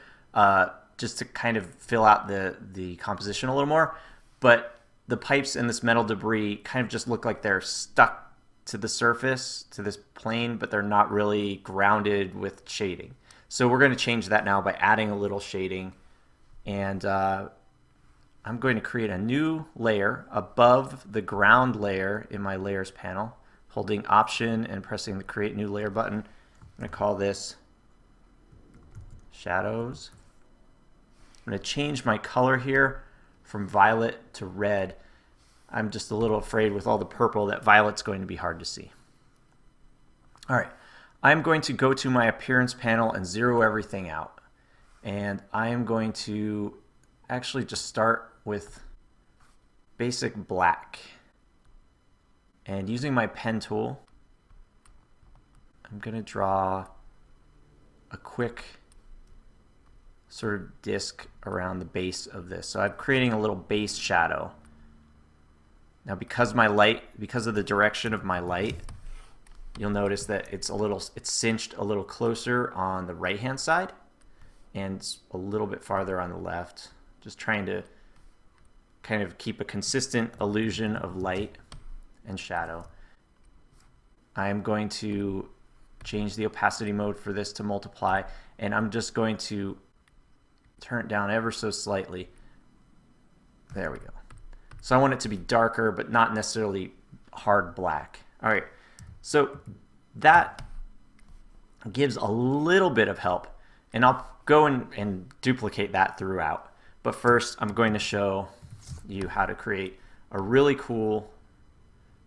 Speaker 1: just to kind of fill out the composition a little more, but the pipes and this metal debris kind of just look like they're stuck to the surface, to this plane, but they're not really grounded with shading. So we're going to change that now by adding a little shading, and I'm going to create a new layer above the ground layer in my layers panel, holding Option and pressing the Create New Layer button. I'm going to call this Shadows. I'm going to change my color here from violet to red. I'm just a little afraid with all the purple that violet's going to be hard to see. All right, I'm going to go to my appearance panel and zero everything out. And I am going to actually just start with basic black. And using my pen tool, I'm going to draw a quick sort of disc around the base of this. So I'm creating a little base shadow. Now because of the direction of my light, you'll notice that it's cinched a little closer on the right hand side and a little bit farther on the left. Just trying to kind of keep a consistent illusion of light and shadow. I'm going to change the opacity mode for this to multiply, and I'm just going to turn it down ever so slightly. There we go. So I want it to be darker, but not necessarily hard black. All right, so that gives a little bit of help, and I'll go and duplicate that throughout. But first, I'm going to show you how to create a really cool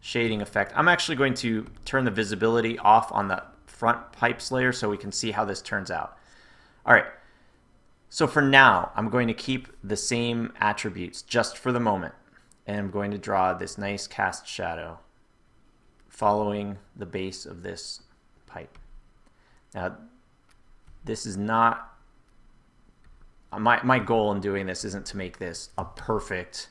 Speaker 1: shading effect. I'm actually going to turn the visibility off on the front pipes layer so we can see how this turns out. All right, so for now, I'm going to keep the same attributes just for the moment. And I'm going to draw this nice cast shadow following the base of this pipe. Now, this is not, my goal in doing this isn't to make this a perfect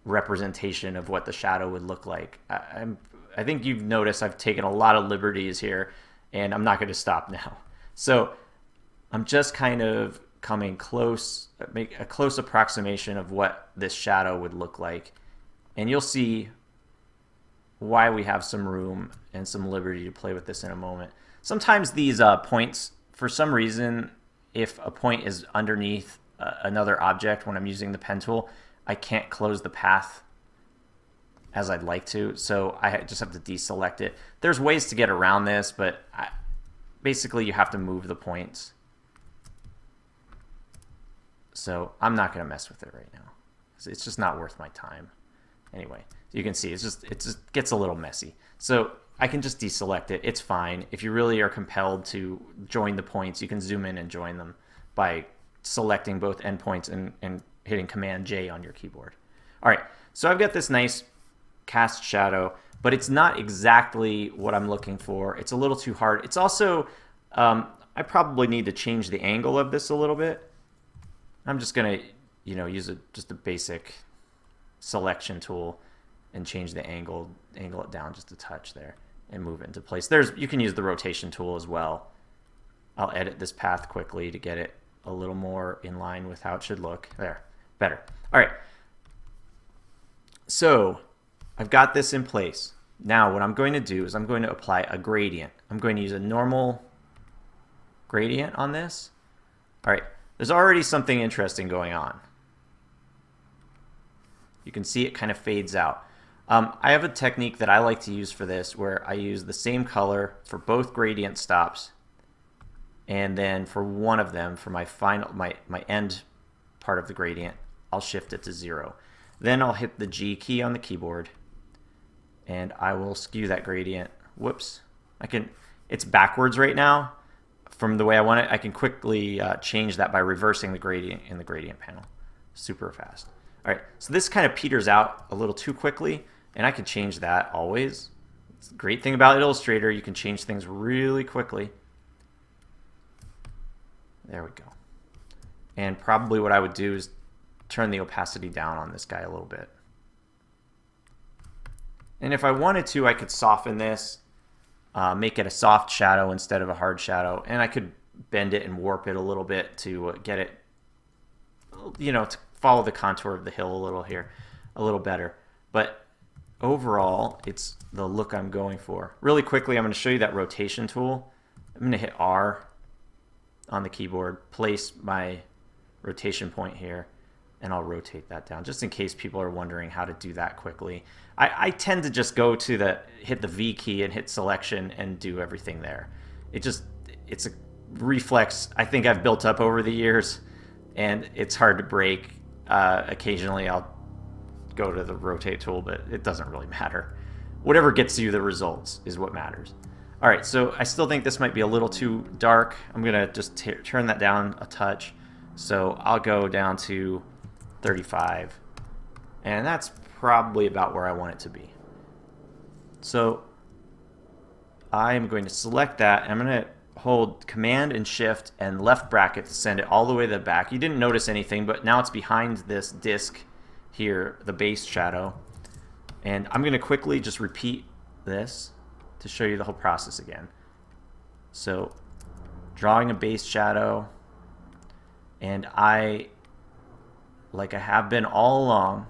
Speaker 1: representation of what the shadow would look like. I think you've noticed I've taken a lot of liberties here, and I'm not going to stop now. So I'm just kind of coming close, make a close approximation of what this shadow would look like. And you'll see why we have some room and some liberty to play with this in a moment. Sometimes these points, for some reason, if a point is underneath another object when I'm using the pen tool, I can't close the path as I'd like to, so I just have to deselect it. There's ways to get around this, but basically you have to move the points. So I'm not going to mess with it right now. It's just not worth my time. Anyway, you can see it just gets a little messy. So I can just deselect it. It's fine. If you really are compelled to join the points, you can zoom in and join them by selecting both endpoints and hitting Command J on your keyboard. All right, so I've got this nice cast shadow, but it's not exactly what I'm looking for. It's a little too hard. It's also, I probably need to change the angle of this a little bit. I'm just gonna, use just a basic selection tool and change the angle it down just a touch there and move it into place. You can use the rotation tool as well. I'll edit this path quickly to get it a little more in line with how it should look. There, better. All right. So I've got this in place. Now what I'm going to do is I'm going to apply a gradient. I'm going to use a normal gradient on this. All right. There's already something interesting going on. You can see it kind of fades out. I have a technique that I like to use for this where I use the same color for both gradient stops, and then for one of them, for my end part of the gradient, I'll shift it to 0. Then I'll hit the G key on the keyboard, and I will skew that gradient. Whoops. It's backwards right now. From the way I want it, I can quickly change that by reversing the gradient in the gradient panel. Super fast. All right, so this kind of peters out a little too quickly, and I can change that always. It's the great thing about Illustrator, you can change things really quickly. There we go. And probably what I would do is turn the opacity down on this guy a little bit. And if I wanted to, I could soften this. Make it a soft shadow instead of a hard shadow, and I could bend it and warp it a little bit to get it, to follow the contour of the hill a little better. But overall, it's the look I'm going for. Really quickly, I'm going to show you that rotation tool. I'm going to hit R on the keyboard, place my rotation point here, and I'll rotate that down, just in case people are wondering how to do that quickly. I tend to just go to hit the V key and hit selection and do everything there. It's a reflex I think I've built up over the years, and it's hard to break. Occasionally I'll go to the rotate tool, but it doesn't really matter. Whatever gets you the results is what matters. All right, so I still think this might be a little too dark. I'm gonna just turn that down a touch. So I'll go down to 35, and that's probably about where I want it to be. So I'm going to select that, and I'm going to hold Command and Shift and left bracket to send it all the way to the back. You didn't notice anything, but now it's behind this disk here, the base shadow. And I'm going to quickly just repeat this to show you the whole process again. So drawing a base shadow, and like I have been all along,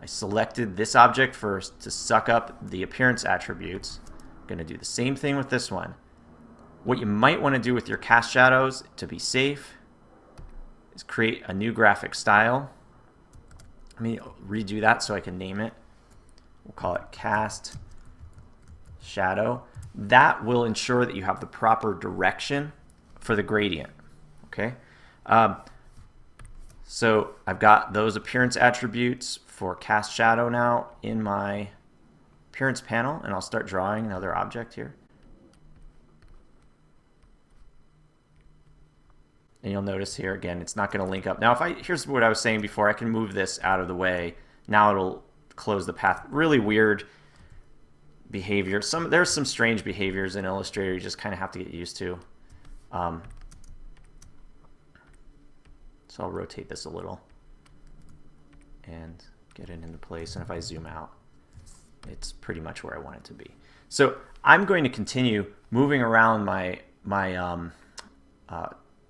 Speaker 1: I selected this object first to suck up the appearance attributes. I'm going to do the same thing with this one. What you might want to do with your cast shadows to be safe is create a new graphic style. Let me redo that so I can name it. We'll call it cast shadow. That will ensure that you have the proper direction for the gradient. Okay. So I've got those appearance attributes for cast shadow now in my appearance panel, and I'll start drawing another object here. And you'll notice here again, it's not going to link up. Now, here's what I was saying before. I can move this out of the way. Now it'll close the path. Really weird behavior. There's some strange behaviors in Illustrator you just kind of have to get used to. So I'll rotate this a little and get it into place. And if I zoom out, it's pretty much where I want it to be. So I'm going to continue moving around my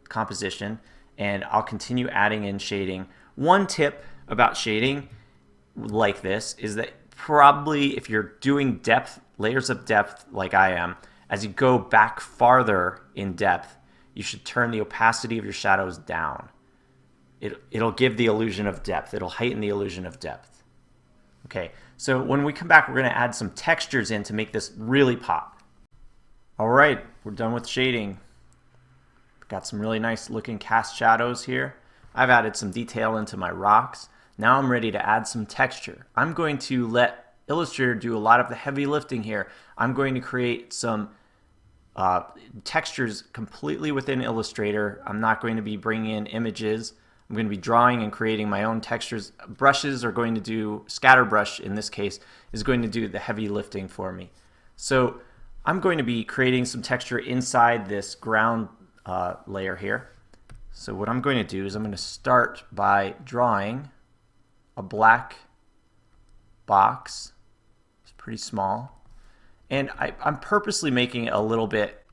Speaker 1: composition, and I'll continue adding in shading. One tip about shading like this is that probably if you're doing depth, layers of depth like I am, as you go back farther in depth, you should turn the opacity of your shadows down. It'll give the illusion of depth. It'll heighten the illusion of depth. Okay, so when we come back, we're going to add some textures in to make this really pop. All right, we're done with shading. Got some really nice looking cast shadows here. I've added some detail into my rocks. Now I'm ready to add some texture. I'm going to let Illustrator do a lot of the heavy lifting here. I'm going to create some textures completely within Illustrator. I'm not going to be bringing in images. I'm going to be drawing and creating my own textures. Brushes are going to do, scatter brush in this case, is going to do the heavy lifting for me. So I'm going to be creating some texture inside this ground layer here. So what I'm going to do is I'm going to start by drawing a black box. It's pretty small. And I'm purposely making it a little bit,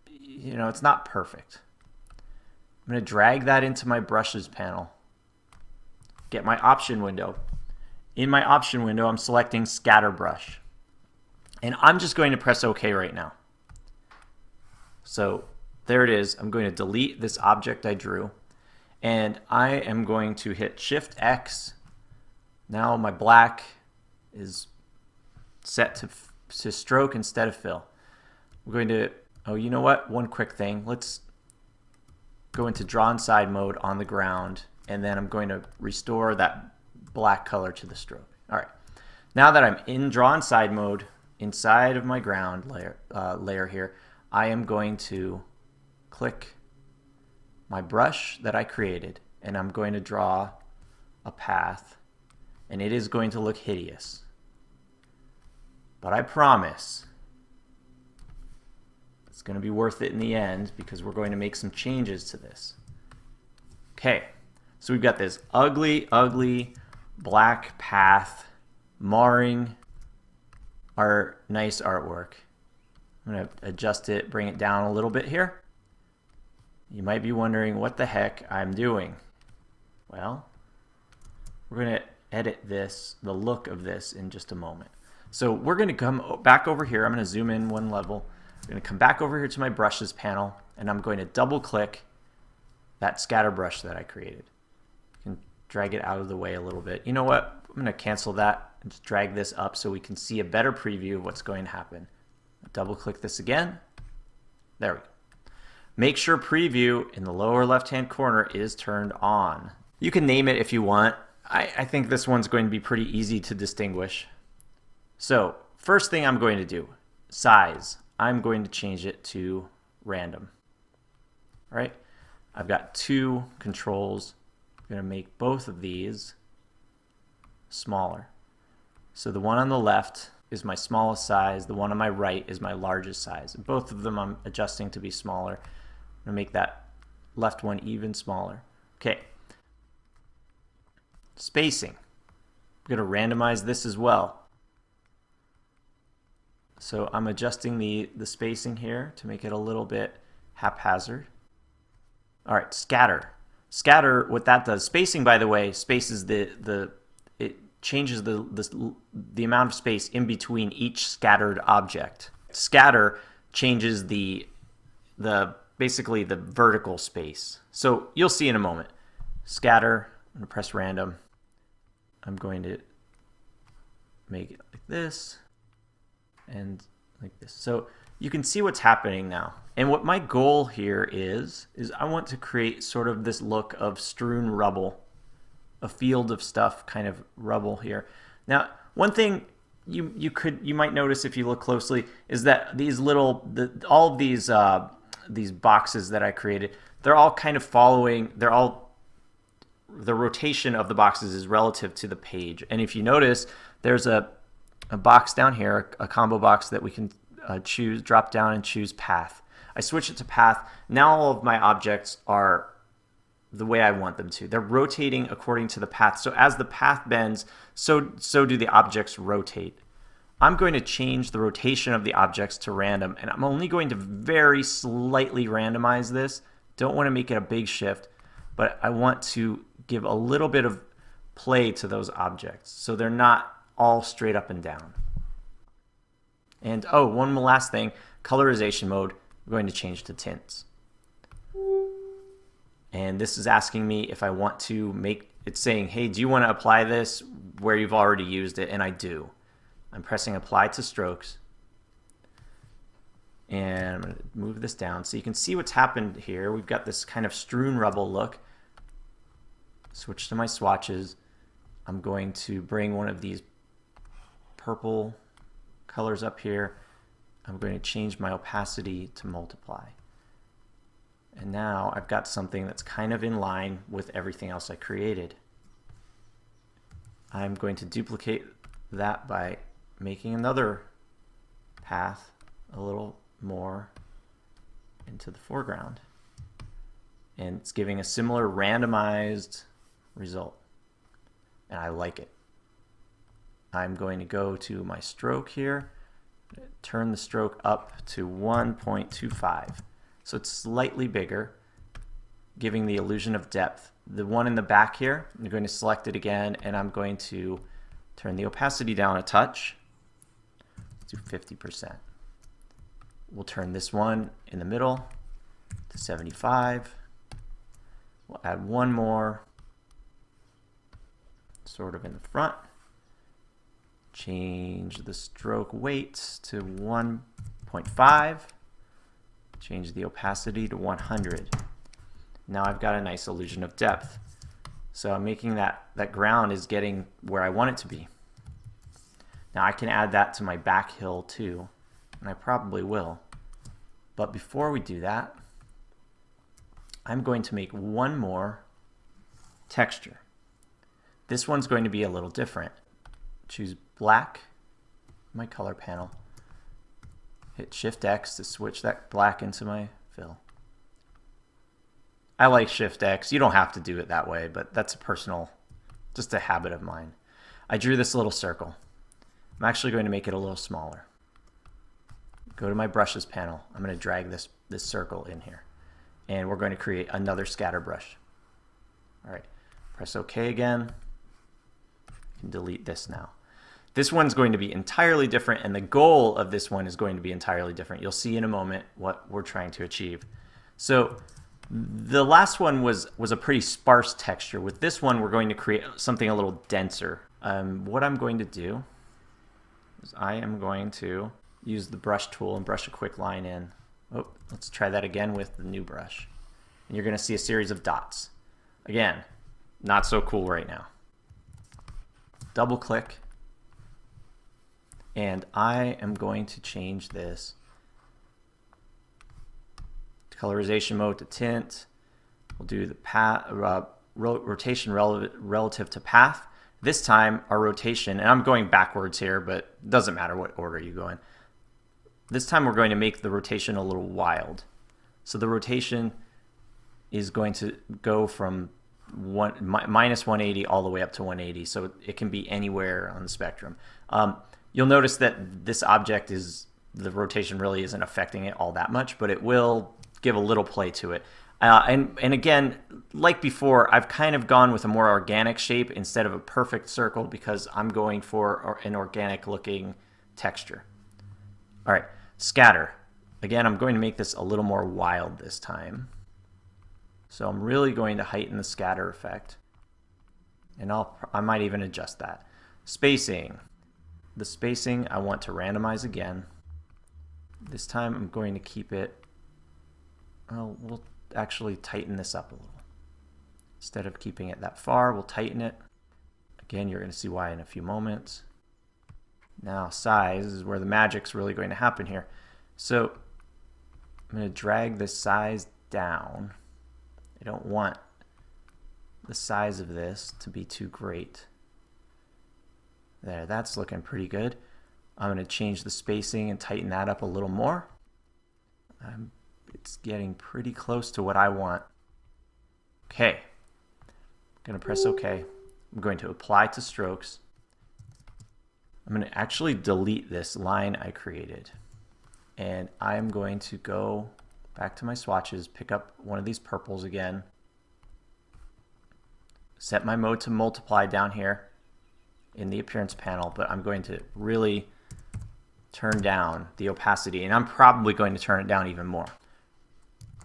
Speaker 1: it's not perfect. I'm going to drag that into my brushes panel. Get my option window. In my option window, I'm selecting scatter brush. And I'm just going to press OK right now. So there it is. I'm going to delete this object I drew. And I am going to hit Shift X. Now my black is set to stroke instead of fill. We're going to, oh, you know what? One quick thing. Let's go into draw inside mode on the ground, and then I'm going to restore that black color to the stroke. All right. Now that I'm in draw inside mode, inside of my ground layer here, I am going to click my brush that I created, and I'm going to draw a path, and it is going to look hideous. But I promise it's going to be worth it in the end, because we're going to make some changes to this. Okay, so we've got this ugly, ugly black path marring our nice artwork. I'm going to adjust it, bring it down a little bit here. You might be wondering what the heck I'm doing. Well, we're going to edit this, the look of this, in just a moment. So we're going to come back over here. I'm going to zoom in one level. I'm going to come back over here to my brushes panel, and I'm going to double click that scatter brush that I created. You can drag it out of the way a little bit. You know what? I'm going to cancel that and just drag this up so we can see a better preview of what's going to happen. Double click this again. There we go. Make sure preview in the lower left hand corner is turned on. You can name it if you want. I think this one's going to be pretty easy to distinguish. So first thing I'm going to do, size. I'm going to change it to random. All right, I've got two controls. I'm going to make both of these smaller. So the one on the left, is my smallest size. The one on my right is my largest size. Both of them I'm adjusting to be smaller. I'm going to make that left one even smaller. Okay. Spacing. I'm going to randomize this as well. So I'm adjusting the spacing here to make it a little bit haphazard. All right, scatter. Scatter, what that does, spacing, by the way, spaces it changes the amount of space in between each scattered object. Scatter changes basically the vertical space. So you'll see in a moment. Scatter, I'm going to press random. I'm going to make it like this and like this. So you can see what's happening now. And what my goal here is I want to create sort of this look of strewn rubble, a field of stuff, kind of rubble here. Now, one thing you might notice if you look closely is that these all of these boxes that I created, they're all kind of following, the rotation of the boxes is relative to the page. And if you notice, there's a box down here, a combo box that we can drop down and choose path. I switch it to path. Now all of my objects are the way I want them to. They're rotating according to the path. So as the path bends, so do the objects rotate. I'm going to change the rotation of the objects to random, and I'm only going to very slightly randomize this. Don't want to make it a big shift, but I want to give a little bit of play to those objects so they're not all straight up and down. And oh, one last thing, colorization mode, I'm going to change to tints. And this is asking me if I want to make, it's saying, hey, do you want to apply this where you've already used it? And I do. I'm pressing apply to strokes. And I'm going to move this down so you can see what's happened here. We've got this kind of strewn rubble look. Switch to my swatches. I'm going to bring one of these purple colors up here. I'm going to change my opacity to multiply. And now I've got something that's kind of in line with everything else I created. I'm going to duplicate that by making another path a little more into the foreground. And it's giving a similar randomized result. And I like it. I'm going to go to my stroke here, turn the stroke up to 1.25. So it's slightly bigger, giving the illusion of depth. The one in the back here, I'm going to select it again, and I'm going to turn the opacity down a touch to 50%. We'll turn this one in the middle to 75. We'll add one more sort of in the front. Change the stroke weight to 1.5. Change the opacity to 100. Now I've got a nice illusion of depth. So I'm making that ground is getting where I want it to be. Now I can add that to my back hill too, and I probably will. But before we do that, I'm going to make one more texture. This one's going to be a little different. Choose black, my color panel. Hit Shift X to switch that black into my fill. I like Shift X. You don't have to do it that way, but that's just a habit of mine. I drew this little circle. I'm actually going to make it a little smaller. Go to my brushes panel. I'm going to drag this circle in here. And we're going to create another scatter brush. All right, press OK again. You can delete this now. This one's going to be entirely different, and the goal of this one is going to be entirely different. You'll see in a moment what we're trying to achieve. So the last one was a pretty sparse texture. With this one, we're going to create something a little denser. What I'm going to do is I am going to use the brush tool and brush a quick line in. Oh, let's try that again with the new brush. And you're going to see a series of dots. Again, not so cool right now. Double click. And I am going to change this to colorization mode to tint. We'll do the path, rotation relative to path. This time our rotation, and I'm going backwards here, but it doesn't matter what order you go in. This time we're going to make the rotation a little wild. So the rotation is going to go from minus 180 all the way up to 180. So it can be anywhere on the spectrum. You'll notice that this object the rotation really isn't affecting it all that much, but it will give a little play to it. And again, like before, I've kind of gone with a more organic shape instead of a perfect circle because I'm going for an organic looking texture. All right, scatter. Again, I'm going to make this a little more wild this time. So I'm really going to heighten the scatter effect. And I might even adjust that. Spacing. The spacing I want to randomize again. This time I'm going to keep it, well, we'll actually tighten this up a little. Instead of keeping it that far, we'll tighten it. Again, you're going to see why in a few moments. Now size is where the magic's really going to happen here. So I'm going to drag this size down. I don't want the size of this to be too great. There, that's looking pretty good. I'm going to change the spacing and tighten that up a little more. It's getting pretty close to what I want. Okay, I'm going to press OK. I'm going to apply to strokes. I'm going to actually delete this line I created. And I'm going to go back to my swatches, pick up one of these purples again, set my mode to multiply down here in the appearance panel, but I'm going to really turn down the opacity, and I'm probably going to turn it down even more.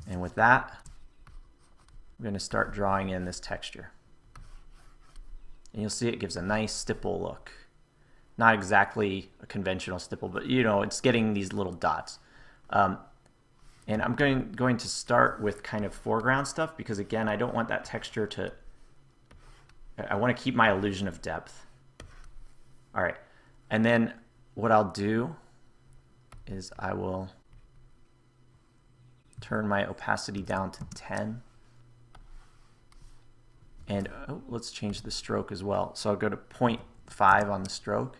Speaker 1: And with that, I'm going to start drawing in this texture. And you'll see it gives a nice stipple look. Not exactly a conventional stipple, but you know, it's getting these little dots. And I'm going to start with kind of foreground stuff because again, I don't want that texture to, I want to keep my illusion of depth. All right, and then what I'll do is I will turn my opacity down to 10. And let's change the stroke as well. So I'll go to 0.5 on the stroke,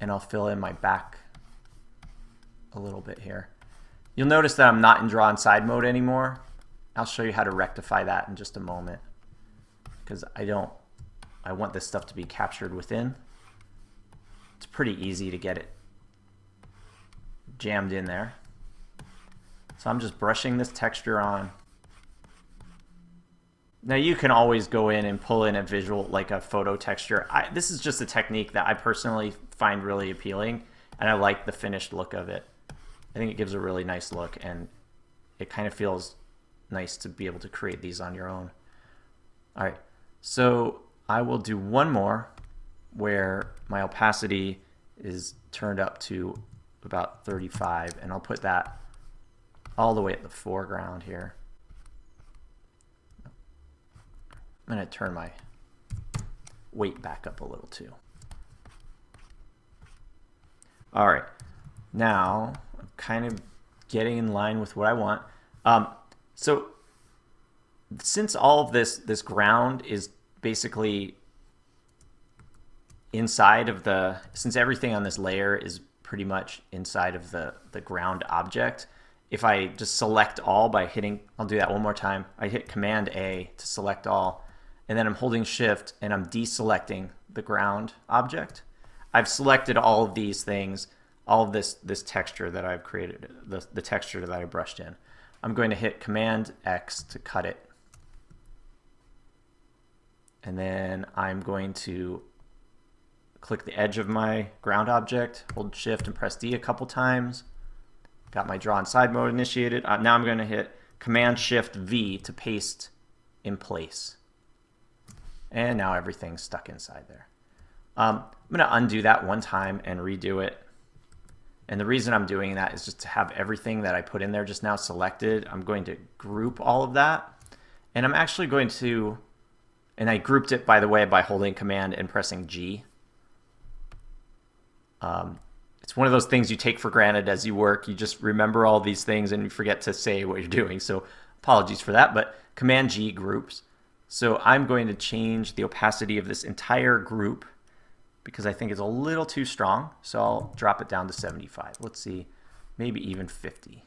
Speaker 1: and I'll fill in my back a little bit here. You'll notice that I'm not in draw inside mode anymore. I'll show you how to rectify that in just a moment because I want this stuff to be captured within. It's pretty easy to get it jammed in there. So I'm just brushing this texture on. Now you can always go in and pull in a visual, like a photo texture. This is just a technique that I personally find really appealing, and I like the finished look of it. I think it gives a really nice look, and it kind of feels nice to be able to create these on your own. All right, so I will do one more where my opacity is turned up to about 35, and I'll put that all the way at the foreground here. I'm going to turn my weight back up a little too. All right, now I'm kind of getting in line with what I want. So since all of this ground is basically inside of since everything on this layer is pretty much inside of the ground object, if I just select all by hitting, I'll do that one more time. I hit Command A to select all, and then I'm holding Shift and I'm deselecting the ground object. I've selected all of these things, all of this texture that I've created, the texture that I brushed in. I'm going to hit Command X to cut it. And then I'm going to click the edge of my ground object, hold Shift and press D a couple times. Got my draw inside mode initiated. Now I'm going to hit Command Shift V to paste in place. And now everything's stuck inside there. I'm going to undo that one time and redo it. And the reason I'm doing that is just to have everything that I put in there just now selected. I'm going to group all of that. And I'm actually going to, and I grouped it, by the way, by holding Command and pressing G. It's one of those things you take for granted as you work. You just remember all these things and you forget to say what you're doing. So apologies for that, but Command G groups. So I'm going to change the opacity of this entire group because I think it's a little too strong. So I'll drop it down to 75. Let's see, maybe even 50.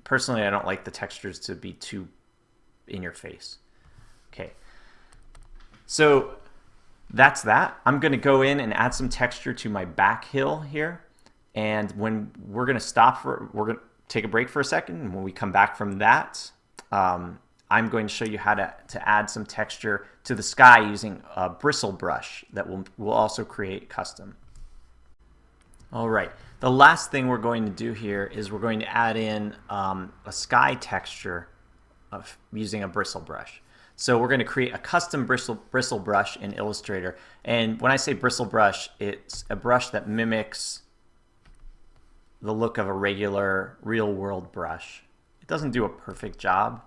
Speaker 1: Personally, I don't like the textures to be too in your face. Okay, so that's that. I'm going to go in and add some texture to my back hill here. And when we're going to take a break for a second. And when we come back from that, I'm going to show you how to add some texture to the sky using a bristle brush that we'll also create custom. All right, the last thing we're going to do here is we're going to add in a sky texture using a bristle brush. So we're going to create a custom bristle brush in Illustrator. And when I say bristle brush, it's a brush that mimics the look of a regular real-world brush. It doesn't do a perfect job,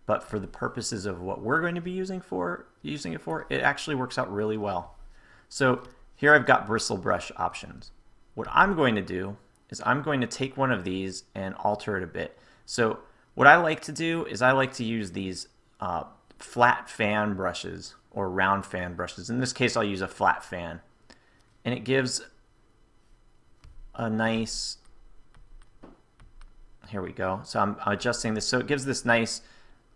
Speaker 1: but for the purposes of what we're going to be using it for, it actually works out really well. So here I've got bristle brush options. What I'm going to do is I'm going to take one of these and alter it a bit. So what I like to do is I like to use these flat fan brushes or round fan brushes. In this case, I'll use a flat fan. And it gives a nice, here we go. So I'm adjusting this. So it gives this nice,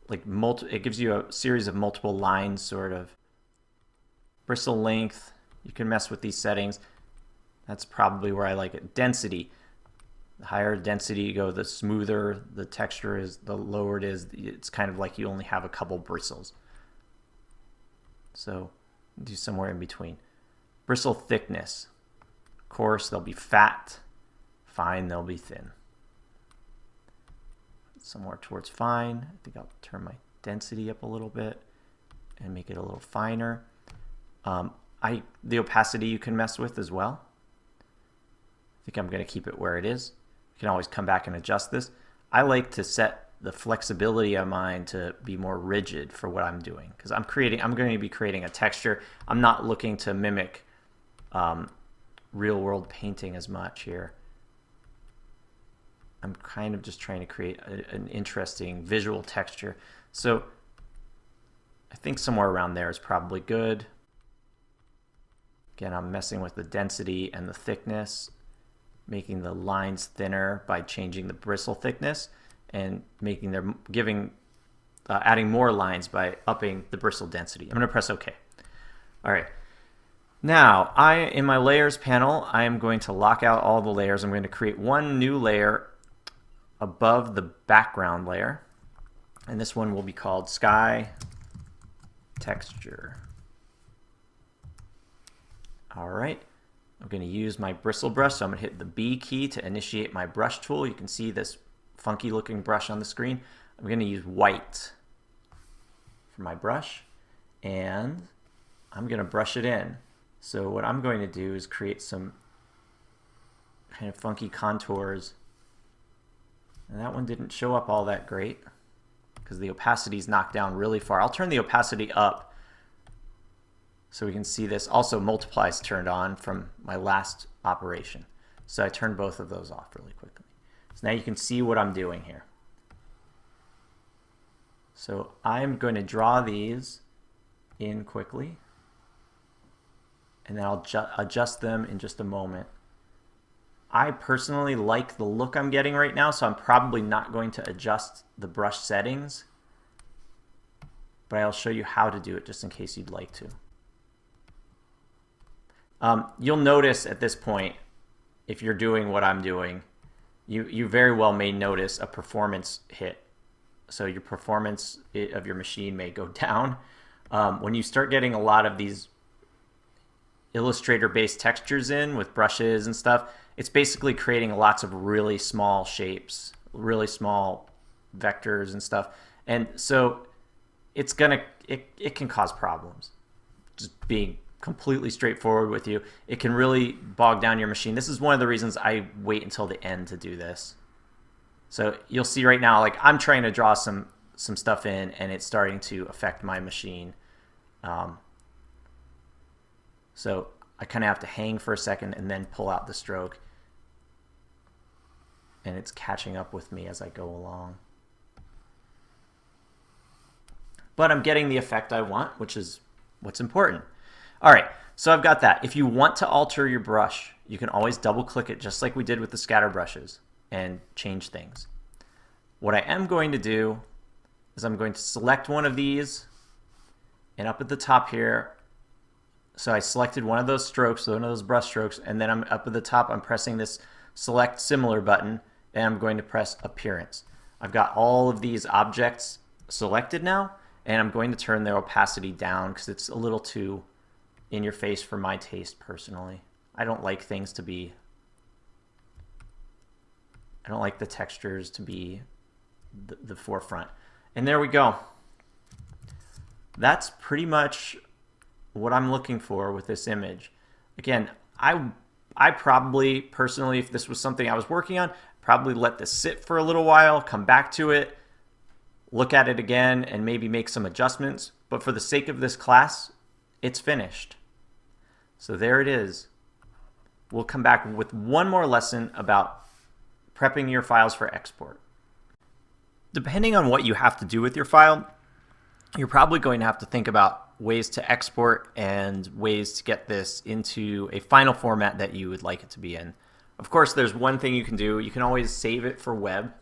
Speaker 1: it gives you a series of multiple lines, sort of. Bristle length, you can mess with these settings. That's probably where I like it. Density. The higher density you go, the smoother the texture is, the lower it is. It's kind of like you only have a couple bristles. So do somewhere in between. Bristle thickness. Coarse, they'll be fat. Fine, they'll be thin. Somewhere towards fine. I think I'll turn my density up a little bit and make it a little finer. The opacity you can mess with as well. I think I'm going to keep it where it is. You can always come back and adjust this. I like to set the flexibility of mine to be more rigid for what I'm doing, because I'm going to be creating a texture. I'm not looking to mimic real world painting as much here. I'm kind of just trying to create an interesting visual texture. So I think somewhere around there is probably good. Again, I'm messing with the density and the thickness, making the lines thinner by changing the bristle thickness, and adding more lines by upping the bristle density. I'm going to press OK. All right. Now, in my layers panel, I am going to lock out all the layers. I'm going to create one new layer above the background layer, and this one will be called Sky Texture. All right. I'm going to use my bristle brush, so I'm going to hit the B key to initiate my brush tool. You can see this funky looking brush on the screen. I'm going to use white for my brush, and I'm going to brush it in. So what I'm going to do is create some kind of funky contours. And that one didn't show up all that great because the opacity is knocked down really far. I'll turn the opacity up so we can see this. Also, multiply is turned on from my last operation. So I turned both of those off really quickly. So now you can see what I'm doing here. So I'm going to draw these in quickly, and then I'll adjust them in just a moment. I personally like the look I'm getting right now, so I'm probably not going to adjust the brush settings, but I'll show you how to do it just in case you'd like to. You'll notice at this point, if you're doing what I'm doing, you very well may notice a performance hit. So your performance of your machine may go down. When you start getting a lot of these Illustrator-based textures in with brushes and stuff, it's basically creating lots of really small shapes, really small vectors and stuff. And so it can cause problems. Just being completely straightforward with you, it can really bog down your machine. This is one of the reasons I wait until the end to do this. So you'll see right now, like I'm trying to draw some stuff in, and it's starting to affect my machine. So I kind of have to hang for a second and then pull out the stroke, and it's catching up with me as I go along. but I'm getting the effect I want, which is what's important. All right, so I've got that. If you want to alter your brush, you can always double click it just like we did with the scatter brushes and change things. What I am going to do is I'm going to select one of these, and up at the top here, so I selected one of those strokes, one of those brush strokes, and then I'm up at the top, I'm pressing this select similar button, and I'm going to press appearance. I've got all of these objects selected now, and I'm going to turn their opacity down because it's a little too in your face for my taste personally. I don't like things to be, I don't like the textures to be the forefront. And there we go. That's pretty much what I'm looking for with this image. Again, I probably personally, if this was something I was working on, probably let this sit for a little while, come back to it, look at it again, and maybe make some adjustments. But for the sake of this class, it's finished. So there it is. We'll come back with one more lesson about prepping your files for export. Depending on what you have to do with your file, you're probably going to have to think about ways to export and ways to get this into a final format that you would like it to be in. Of course, there's one thing you can do. You can always save it for web.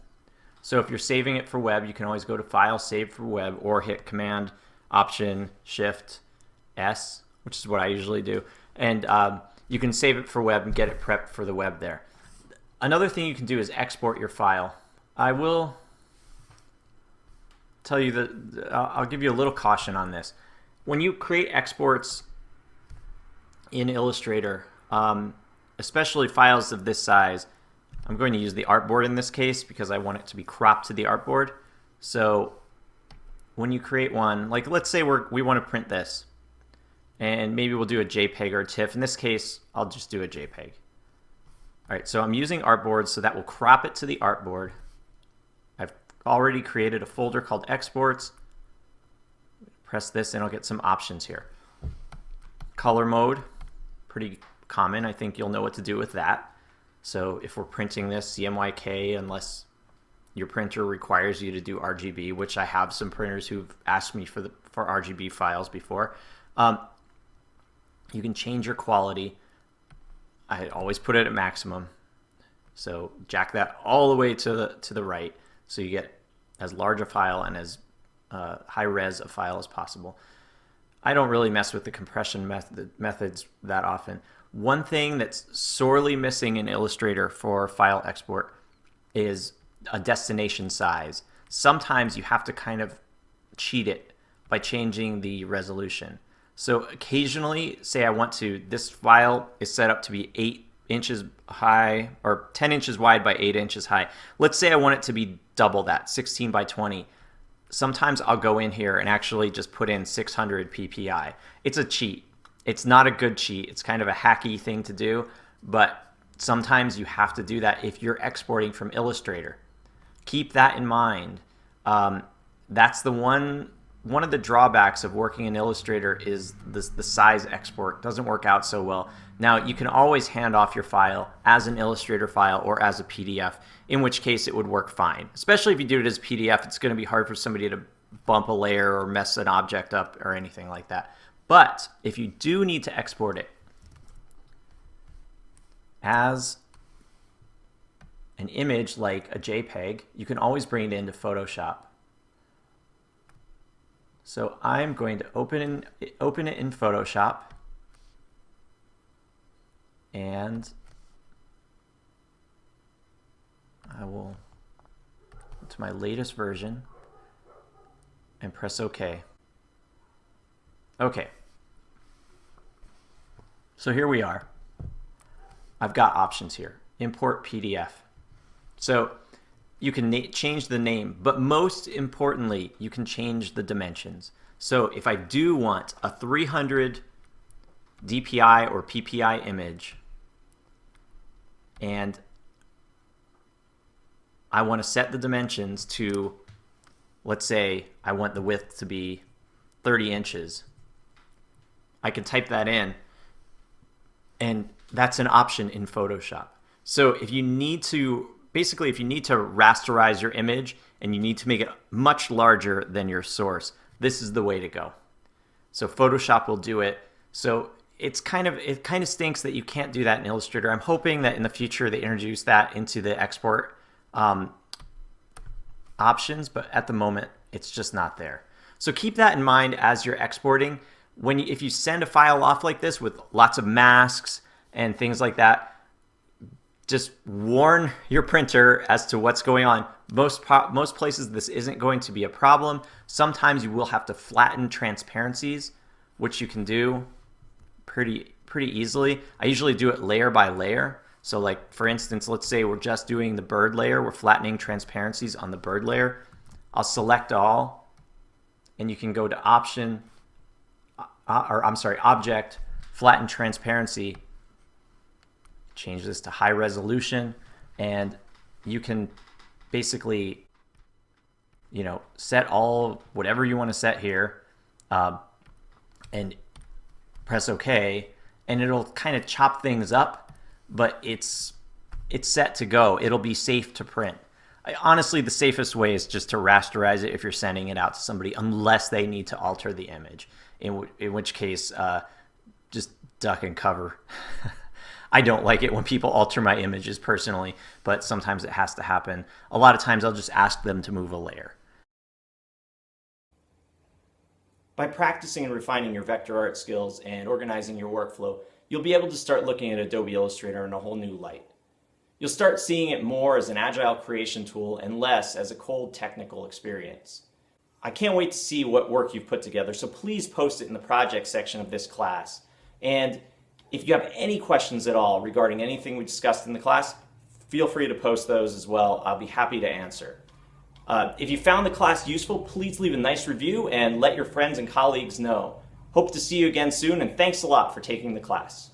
Speaker 1: So if you're saving it for web, you can always go to File, Save for Web, or hit Command, Option, Shift, S, which is what I usually do. And you can save it for web and get it prepped for the web there. Another thing you can do is export your file. I will tell you that I'll give you a little caution on this. When you create exports in Illustrator, especially files of this size, I'm going to use the artboard in this case because I want it to be cropped to the artboard. So when you create one, like let's say we want to print this, and maybe we'll do a JPEG or a TIFF. In this case, I'll just do a JPEG. All right, so I'm using artboard, so that will crop it to the artboard. I've already created a folder called exports. Press this and I'll get some options here. Color mode, pretty common. I think you'll know what to do with that. So if we're printing this CMYK, unless your printer requires you to do RGB, which I have some printers who've asked me for RGB files before. You can change your quality. I always put it at maximum. So jack that all the way to the right, so you get as large a file and as high res a file as possible. I don't really mess with the compression methods that often. One thing that's sorely missing in Illustrator for file export is a destination size. Sometimes you have to kind of cheat it by changing the resolution. So occasionally, say I want to, this file is set up to be 8 inches high or 10 inches wide by 8 inches high. Let's say I want it to be double that, 16 by 20. Sometimes I'll go in here and actually just put in 600 ppi. It's a cheat. It's not a good cheat. It's kind of a hacky thing to do, but sometimes you have to do that if you're exporting from Illustrator. Keep that in mind. That's the one of the drawbacks of working in Illustrator is the size export doesn't work out so well. Now you can always hand off your file as an Illustrator file or as a PDF, in which case it would work fine. Especially if you do it as a PDF, it's going to be hard for somebody to bump a layer or mess an object up or anything like that. But if you do need to export it as an image like a JPEG, you can always bring it into Photoshop. So I'm going to open it in Photoshop, and I will go to my latest version and press OK. Okay. So here we are. I've got options here. Import PDF. So you can change the name, but most importantly, you can change the dimensions. So if I do want a 300 DPI or PPI image, and I want to set the dimensions to, let's say I want the width to be 30 inches, I can type that in, and that's an option in Photoshop. So if you need to, basically if you need to rasterize your image and you need to make it much larger than your source, this is the way to go. So Photoshop will do it. So it kind of stinks that you can't do that in Illustrator. I'm hoping that in the future they introduce that into the export options, but at the moment it's just not there. So keep that in mind as you're exporting. If you send a file off like this with lots of masks and things like that, just warn your printer as to what's going on. Most places this isn't going to be a problem. Sometimes you will have to flatten transparencies, which you can do pretty easily. I usually do it layer by layer. So like for instance, let's say we're just doing the bird layer. We're flattening transparencies on the bird layer. I'll select all, and you can go to option, object, flatten transparency. Change this to high resolution, and you can basically, set whatever you want to set here, and press OK, and it'll kind of chop things up, but it's set to go. It'll be safe to print. Honestly, the safest way is just to rasterize it if you're sending it out to somebody, unless they need to alter the image, in which case just duck and cover. I don't like it when people alter my images personally, but sometimes it has to happen. A lot of times I'll just ask them to move a layer. By practicing and refining your vector art skills and organizing your workflow, you'll be able to start looking at Adobe Illustrator in a whole new light. You'll start seeing it more as an agile creation tool and less as a cold technical experience. I can't wait to see what work you've put together, so please post it in the project section of this class. And if you have any questions at all regarding anything we discussed in the class, feel free to post those as well. I'll be happy to answer. If you found the class useful, please leave a nice review and let your friends and colleagues know. Hope to see you again soon, and thanks a lot for taking the class.